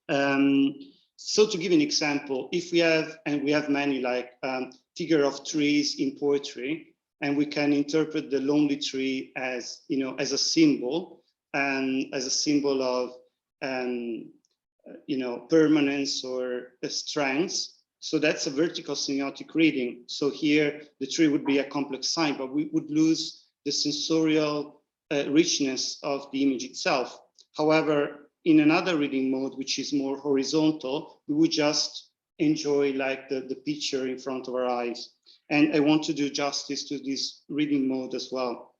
Speaker 2: So to give an example, if we have, and we have many like figure of trees in poetry, and we can interpret the lonely tree as, as a symbol, and as a symbol of, permanence or strength. So that's a vertical semiotic reading. So here the tree would be a complex sign, but we would lose the sensorial richness of the image itself. However, in another reading mode, which is more horizontal, we would just enjoy like the picture in front of our eyes. And I want to do justice to this reading mode as well.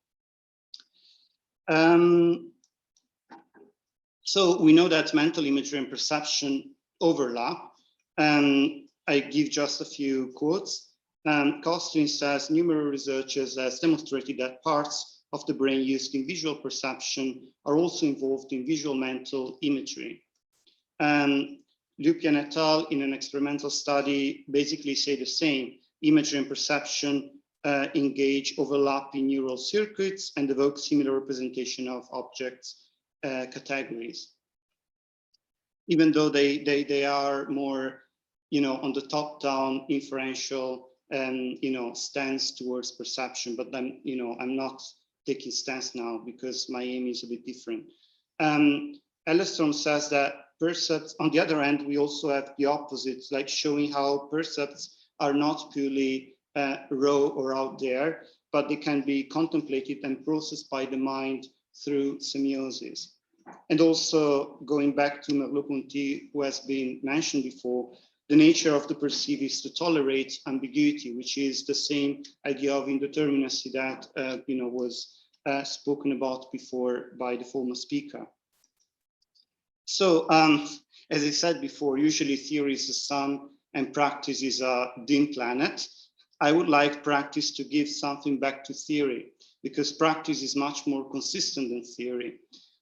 Speaker 2: So we know that mental imagery and perception overlap. I give just a few quotes. Costin says, numerous researchers has demonstrated that parts of the brain used in visual perception are also involved in visual mental imagery. Lupien et al. In an experimental study basically say the same. Imagery and perception engage overlapping neural circuits and evoke similar representation of objects categories. Even though they are more, on the top-down inferential and stance towards perception, but then I'm not taking stance now because my aim is a bit different. Ellerstrom says that percepts, on the other hand, we also have the opposite, like showing how percepts are not purely raw or out there, but they can be contemplated and processed by the mind through semiosis. And also going back to Merleau-Ponty, who has been mentioned before, the nature of the perceived is to tolerate ambiguity, which is the same idea of indeterminacy that was spoken about before by the former speaker. So, as I said before, usually theory is the sun and practice is a dim planet. I would like practice to give something back to theory, because practice is much more consistent than theory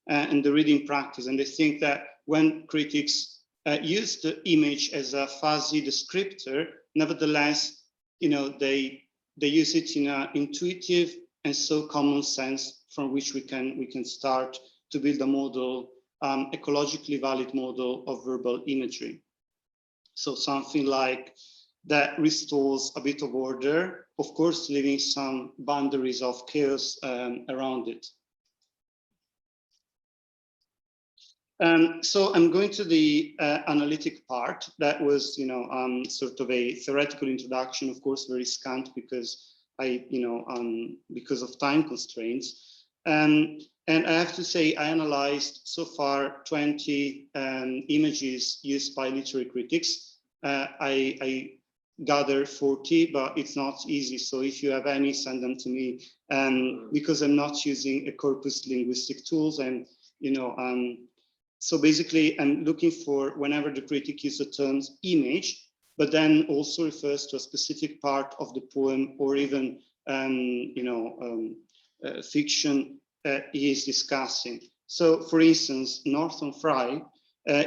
Speaker 2: and the reading practice. And I think that when critics use the image as a fuzzy descriptor, nevertheless, they use it in an intuitive and so common sense from which we can start to build a model, ecologically valid model of verbal imagery. So something like that restores a bit of order, of course, leaving some boundaries of chaos around it. So I'm going to the analytic part. That was, sort of a theoretical introduction, of course, very scant because because of time constraints. And I have to say, I analyzed so far 20 images used by literary critics. I gather 40, but it's not easy. So if you have any, send them to me. Because I'm not using a corpus linguistic tools, and so basically I'm looking for whenever the critic uses the terms image, but then also refers to a specific part of the poem or even fiction he is discussing. So for instance, Norton Fry,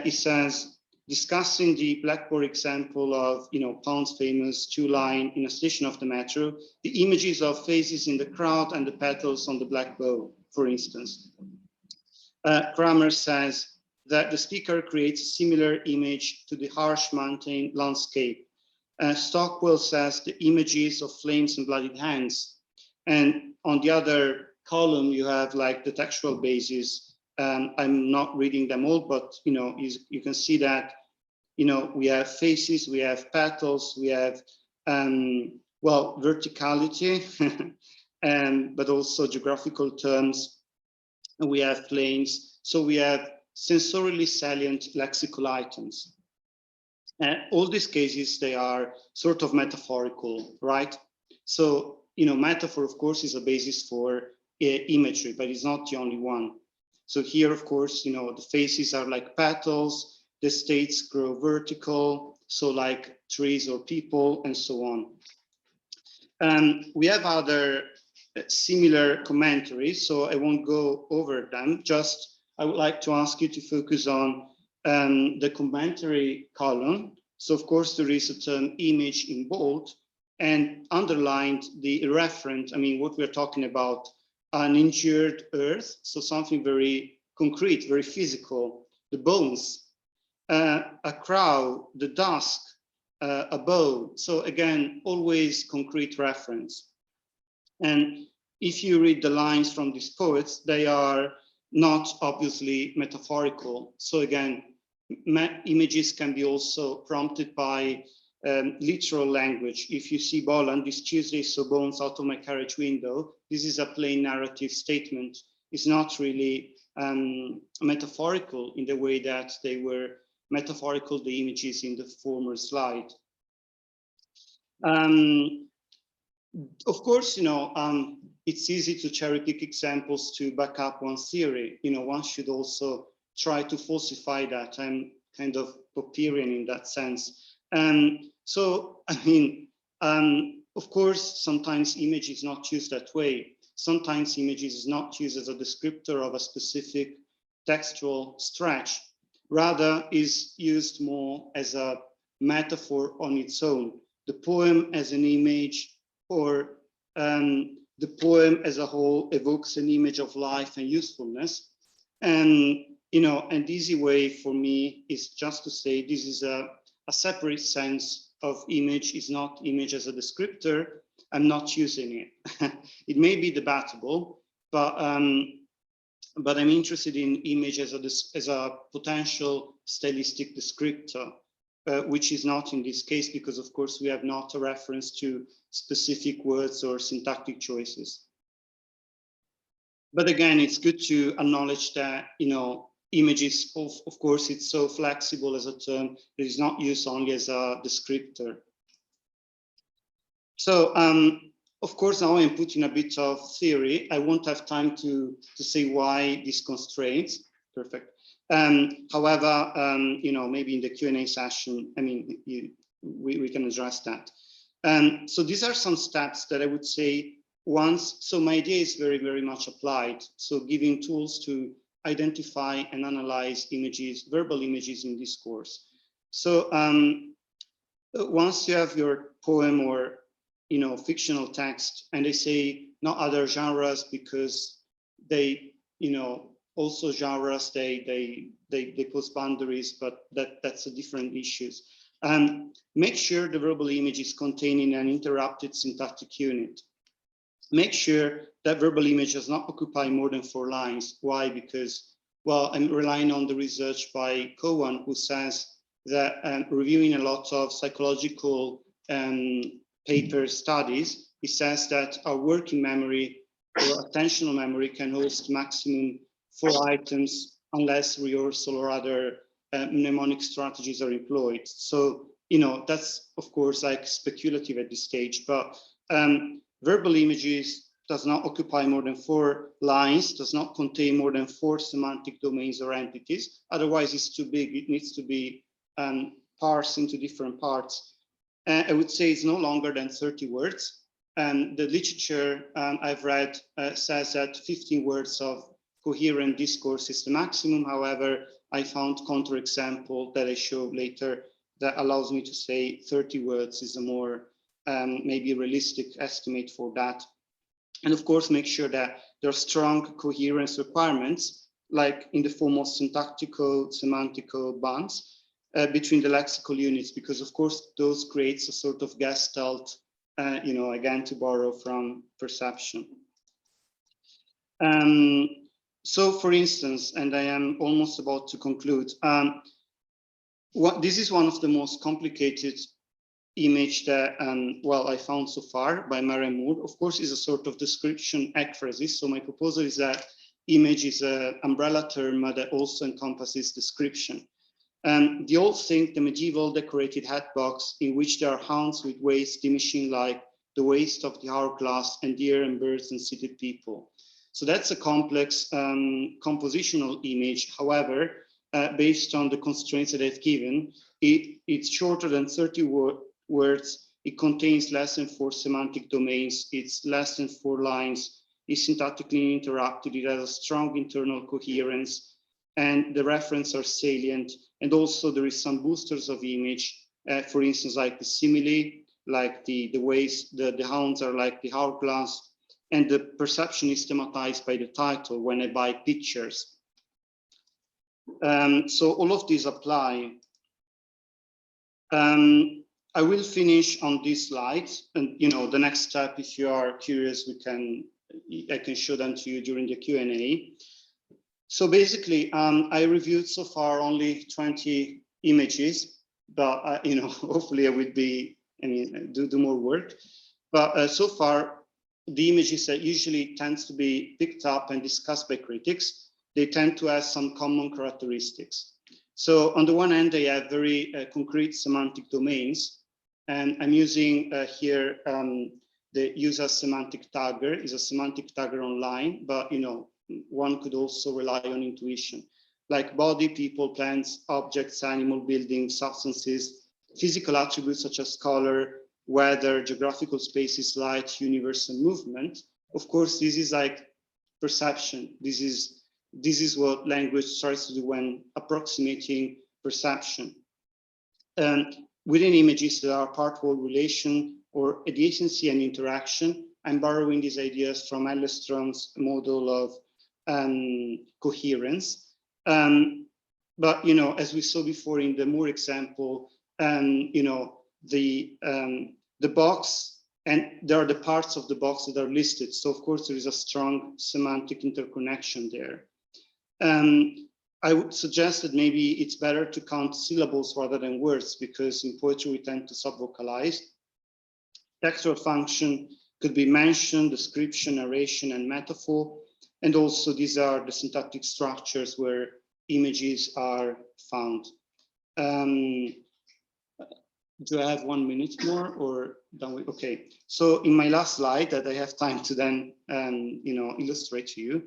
Speaker 2: he says, discussing the Blackboard example of Pound's famous two-line in a station of the metro, the images of faces in the crowd and the petals on the black bow, for instance. Kramer says that the speaker creates a similar image to the harsh mountain landscape. Stockwell says the images of flames and bloodied hands. And on the other column, you have like the textual basis. I'm not reading them all, but you can see that we have faces, we have petals, we have verticality, but also geographical terms. And we have flames, so we have sensorially salient lexical items. All these cases, they are sort of metaphorical, right? So metaphor, of course, is a basis for imagery, but it's not the only one. So here, of course, the faces are like petals, the states grow vertical, so like trees or people, and so on. We have other similar commentaries, so I won't go over them. Just I would like to ask you to focus on the commentary column. So of course, there is a term image in bold and underlined the referent. I mean, what we're talking about, an injured earth, so something very concrete, very physical, the bones, a crow, the dusk, a bow. So again, always concrete reference. And if you read the lines from these poets, they are not obviously metaphorical. So again, images can be also prompted by literal language. If you see Boland, this Tuesday saw bones out of my carriage window, this is a plain narrative statement. It's not really metaphorical in the way that they were metaphorical, the images in the former slide. Of course, it's easy to cherry pick examples to back up one's theory. One should also try to falsify that. I'm kind of Popperian in that sense. So, I mean, of course, sometimes image is not used that way. Sometimes images is not used as a descriptor of a specific textual stretch, rather is used more as a metaphor on its own. The poem as an image, or the poem as a whole evokes an image of life and usefulness. And, an easy way for me is just to say this is a separate sense of image, is not image as a descriptor. I'm not using it. It may be debatable, but I'm interested in image as a potential stylistic descriptor, which is not in this case, because of course we have not a reference to specific words or syntactic choices. But again, it's good to acknowledge that, images, of course, it's so flexible as a term that is not used only as a descriptor. So, of course, now I'm putting a bit of theory. I won't have time to say why these constraints. Perfect. However, you know, maybe in the Q&A session, I mean, we can address that. So these are some steps that I would say once, so my idea is very, very much applied. So giving tools to identify and analyze images, verbal images in discourse. So once you have your poem or, you know, fictional text, and they say not other genres because they, you know, also genres, they pose boundaries, but that's a different issues. Make sure the verbal image is containing an interrupted syntactic unit. Make sure that verbal image does not occupy more than 4 lines. Why? Because, well, I'm relying on the research by Cowan, who says that reviewing a lot of psychological paper studies, he says that our working memory or attentional memory can host maximum 4 items unless rehearsal or other mnemonic strategies are employed. So, you know, that's of course like speculative at this stage, but verbal images does not occupy more than 4 lines, does not contain more than 4 semantic domains or entities. Otherwise, it's too big. It needs to be parsed into different parts. I would say it's no longer than 30 words. And the literature I've read says that 15 words of coherent discourse is the maximum. However, I found counterexample that I show later that allows me to say 30 words is a more maybe realistic estimate for that. And of course, make sure that there are strong coherence requirements, like in the form of syntactical, semantical bonds between the lexical units, because of course, those creates a sort of gestalt, you know, again, to borrow from perception. So for instance, and I am almost about to conclude, this is one of the most complicated image that, well, I found so far by Mary Moore. Of course, is a sort of description ekphrasis. So my proposal is that image is an umbrella term that also encompasses description. The old think the medieval decorated hat box in which there are hounds with waists diminishing like the waist of the hourglass and deer and birds and seated people. So that's a complex compositional image. However, based on the constraints that I've given, it's shorter than 30 words. It contains less than 4 semantic domains. It's less than 4 lines. It's syntactically interrupted. It has a strong internal coherence, and the references are salient. And also there is some boosters of image. For instance, like the simile, like the waist, the hounds are like the hourglass, and the perception is thematized by the title when I buy pictures. So all of these apply. I will finish on this slide, and you know, the next step, if you are curious, I can show them to you during the Q&A. So basically, I reviewed so far only 20 images, but you know, hopefully I will do more work. But so far, the images that usually tends to be picked up and discussed by critics, they tend to have some common characteristics. So on the one hand, they have very concrete semantic domains, and I'm using here the user semantic tagger. Is a semantic tagger online, but you know, one could also rely on intuition, like body, people, plants, objects, animal, buildings, substances, physical attributes such as color, weather, geographical spaces, light, universe, and movement. Of course, this is like perception. This is what language tries to do when approximating perception. And within images, there are part-whole relation or adjacency and interaction. I'm borrowing these ideas from Ellestrom's model of coherence. But you know, as we saw before in the Moore example, you know, the box, and there are the parts of the box that are listed. So of course there is a strong semantic interconnection there. I would suggest that maybe it's better to count syllables rather than words, because in poetry we tend to subvocalize. Textual function could be mention, description, narration, and metaphor. And also these are the syntactic structures where images are found. Do I have 1 minute more or done with? Okay, so in my last slide that I have time to then, illustrate to you.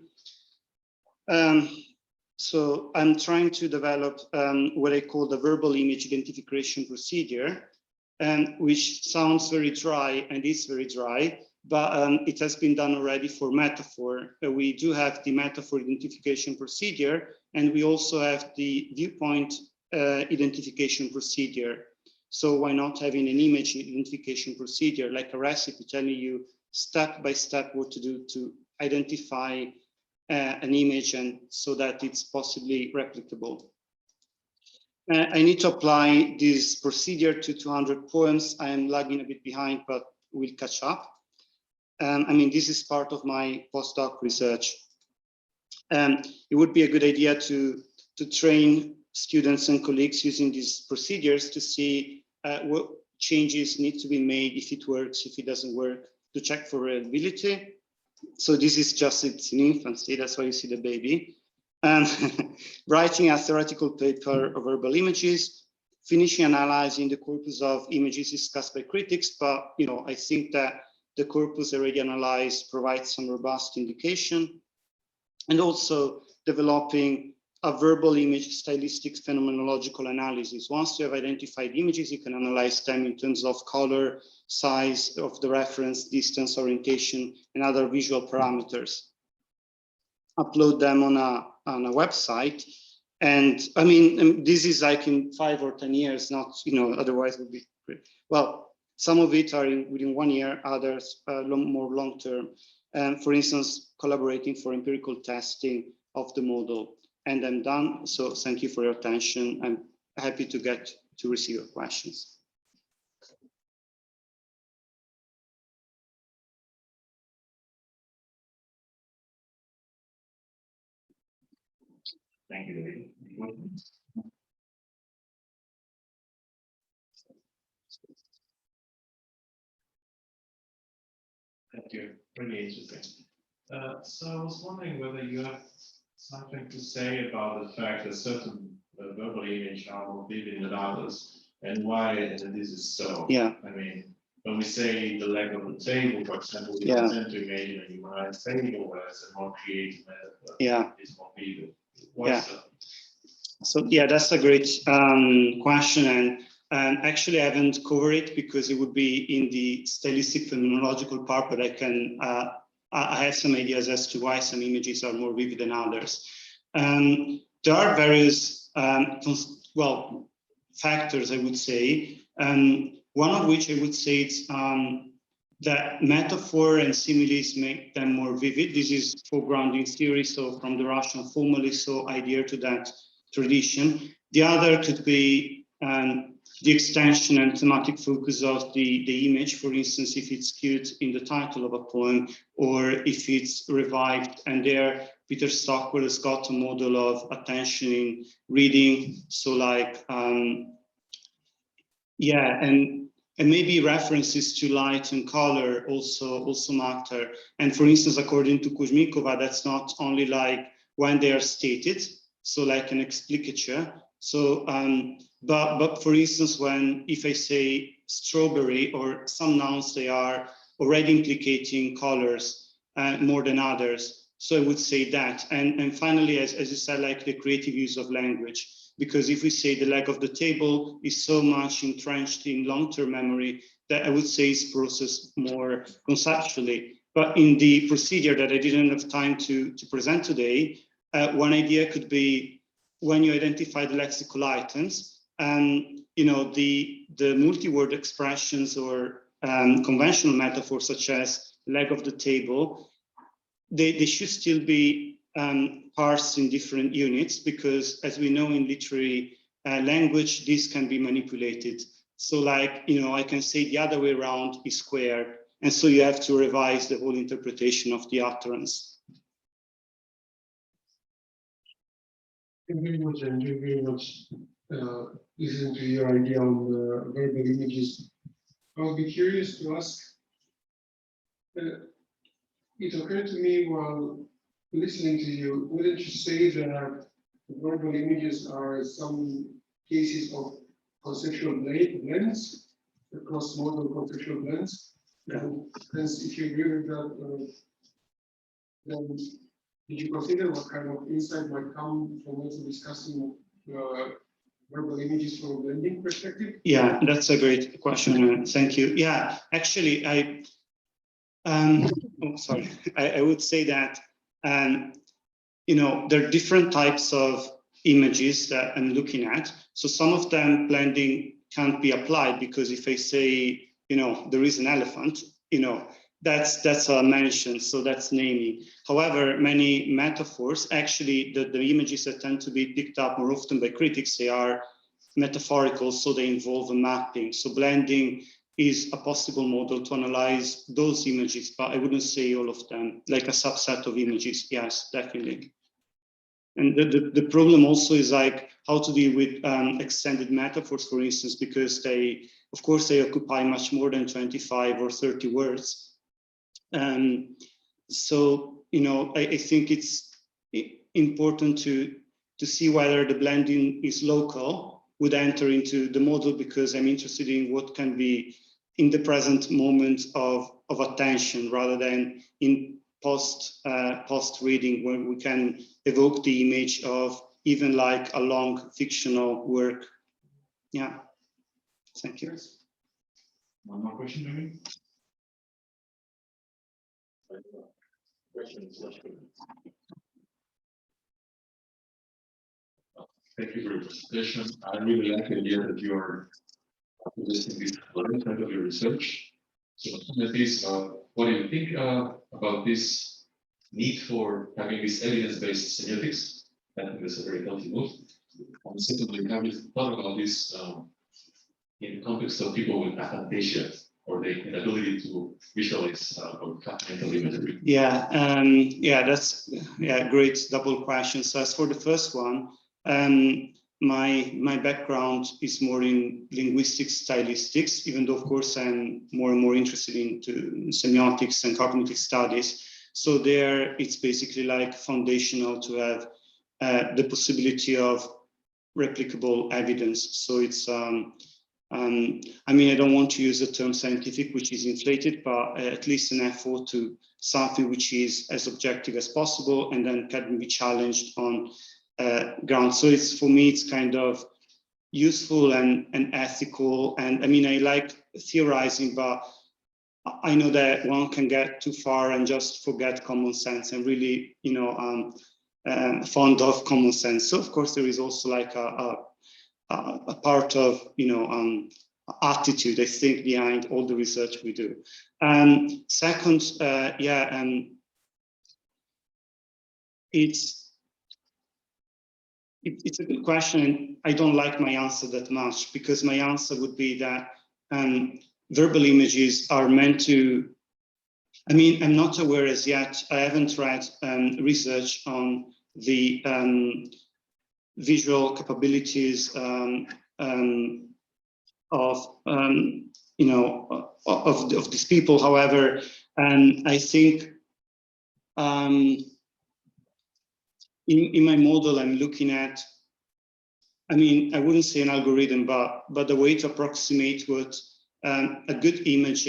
Speaker 2: So I'm trying to develop what I call the verbal image identification procedure, which sounds very dry and is very dry, but it has been done already for metaphor. We do have the metaphor identification procedure, and we also have the viewpoint identification procedure. So why not having an image identification procedure, like a recipe telling you step by step what to do to identify an image, and so that it's possibly replicable. I need to apply this procedure to 200 poems. I am lagging a bit behind, but we'll catch up. I mean, this is part of my postdoc research. It would be a good idea to train students and colleagues using these procedures to see what changes need to be made, if it works, if it doesn't work, to check for reliability. So this is just its in infancy, that's why you see the baby. And writing a theoretical paper of verbal images, finishing analyzing the corpus of images discussed by critics, but I think that the corpus already analyzed provides some robust indication, and also developing a verbal image stylistic phenomenological analysis. Once you have identified images, you can analyze them in terms of color, size of the reference, distance, orientation, and other visual parameters. Upload them on a website. And I mean, this is like in 5 or 10 years, not, otherwise it would be great. Well, some of it are within 1 year, others more long-term. For instance, collaborating for empirical testing of the model. And I'm done. So thank you for your attention. I'm happy to receive your questions.
Speaker 5: Thank you, David. Thank you. Really interesting. So I was wondering whether you have something to say about the fact that certain verbal images are more vivid than others, and why this is so.
Speaker 2: Yeah.
Speaker 5: I mean, when we say the leg of the table, for example, we tend to imagine a humanized table where it's a more creative metaphor.
Speaker 2: Yeah.
Speaker 5: It's more vivid. Why so?
Speaker 2: So yeah, that's a great question, and actually I haven't covered it because it would be in the stylistic phenomenological part, but I have some ideas as to why some images are more vivid than others. There are various factors, I would say. One of which I would say it's that metaphor and similes make them more vivid. This is foregrounding theory, so from the Russian formalists, so I adhere to that tradition. The other could be the extension and thematic focus of the image, for instance, if it's skewed in the title of a poem, or if it's revived, and there Peter Stockwell has got a model of attention in reading, so like, and maybe references to light and color also matter. And for instance, according to Kuzmikova, that's not only like when they are stated, so like an explicature. So, but for instance, if I say strawberry or some nouns, they are already implicating colors more than others. So I would say that. And finally, as you said, like the creative use of language, because if we say the leg of the table is so much entrenched in long-term memory that I would say it's processed more conceptually. But in the procedure that I didn't have time to present today, one idea could be when you identify the lexical items, the multi-word expressions or conventional metaphors such as leg of the table, they should still be parsed in different units, because as we know in literary language, this can be manipulated. So like, I can say the other way around is square. And so you have to revise the whole interpretation of the utterance.
Speaker 3: Thank you very much, and thank you very much listening to your idea on verbal images. I would be curious to ask, it occurred to me while listening to you, wouldn't you say that verbal images are some cases of conceptual blends, across modal conceptual blends. And hence, if you agree with that, then did you consider what kind of insight might come from also discussing verbal images from a blending perspective?
Speaker 2: Yeah, that's a great question. Thank you. Yeah, actually, sorry, I would say that, you know, there are different types of images that I'm looking at. So some of them blending can't be applied because if I say, you know, there is an elephant, you know, that's a mention, so that's naming. However, many metaphors, actually, the images that tend to be picked up more often by critics, they are metaphorical, so they involve a mapping. So blending is a possible model to analyze those images, but I wouldn't say all of them, like a subset of images, yes, definitely. And the problem also is like how to deal with extended metaphors, for instance, because they, of course, they occupy much more than 25 or 30 words. So, you know, I think it's important to see whether the blending is local, would enter into the model, because I'm interested in what can be in the present moment of attention rather than in post reading, where we can evoke the image of even like a long fictional work. Yeah, thank you.
Speaker 5: One more question, maybe? Questions? Thank you for your presentation. I really like the idea that you are listing this part of your research. So, what do you think about this need for having this evidence-based semiotics? I think that's a very healthy move. And secondly, have you thought about this in the context of people with aphantasia, or the inability to visualize or mental imagery?
Speaker 2: Yeah, yeah, that's great double question. So as for the first one, my background is more in linguistic stylistics, even though of course I'm more and more interested into semiotics and cognitive studies. So there, it's basically like foundational to have the possibility of replicable evidence. So it's I mean, I don't want to use the term scientific, which is inflated, but at least an effort to something which is as objective as possible and then can be challenged on ground. So it's, for me, it's kind of useful and ethical. And I mean, I like theorizing, but I know that one can get too far and just forget common sense. I'm really, you know, fond of common sense. So of course, there is also like a part of, you know, attitude, I think, behind all the research we do. Second, it's a good question. I don't like my answer that much, because my answer would be that verbal images are meant to, I mean, I'm not aware as yet, I haven't read research on the visual capabilities of you know, of these people. However, I think in my model I'm looking at, I mean, I wouldn't say an algorithm, but a way to approximate what a good image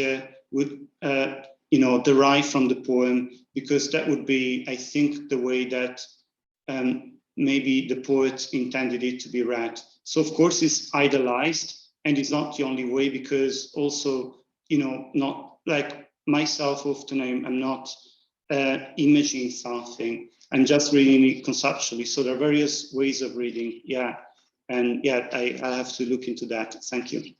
Speaker 2: would you know, derive from the poem, because that would be, I think, the way that maybe the poet intended it to be read. So of course it's idealized, and it's not the only way, because also, you know, not like myself, often I'm not imaging something, I'm just reading it conceptually. So there are various ways of reading, yeah. And yeah, I have to look into that. Thank you.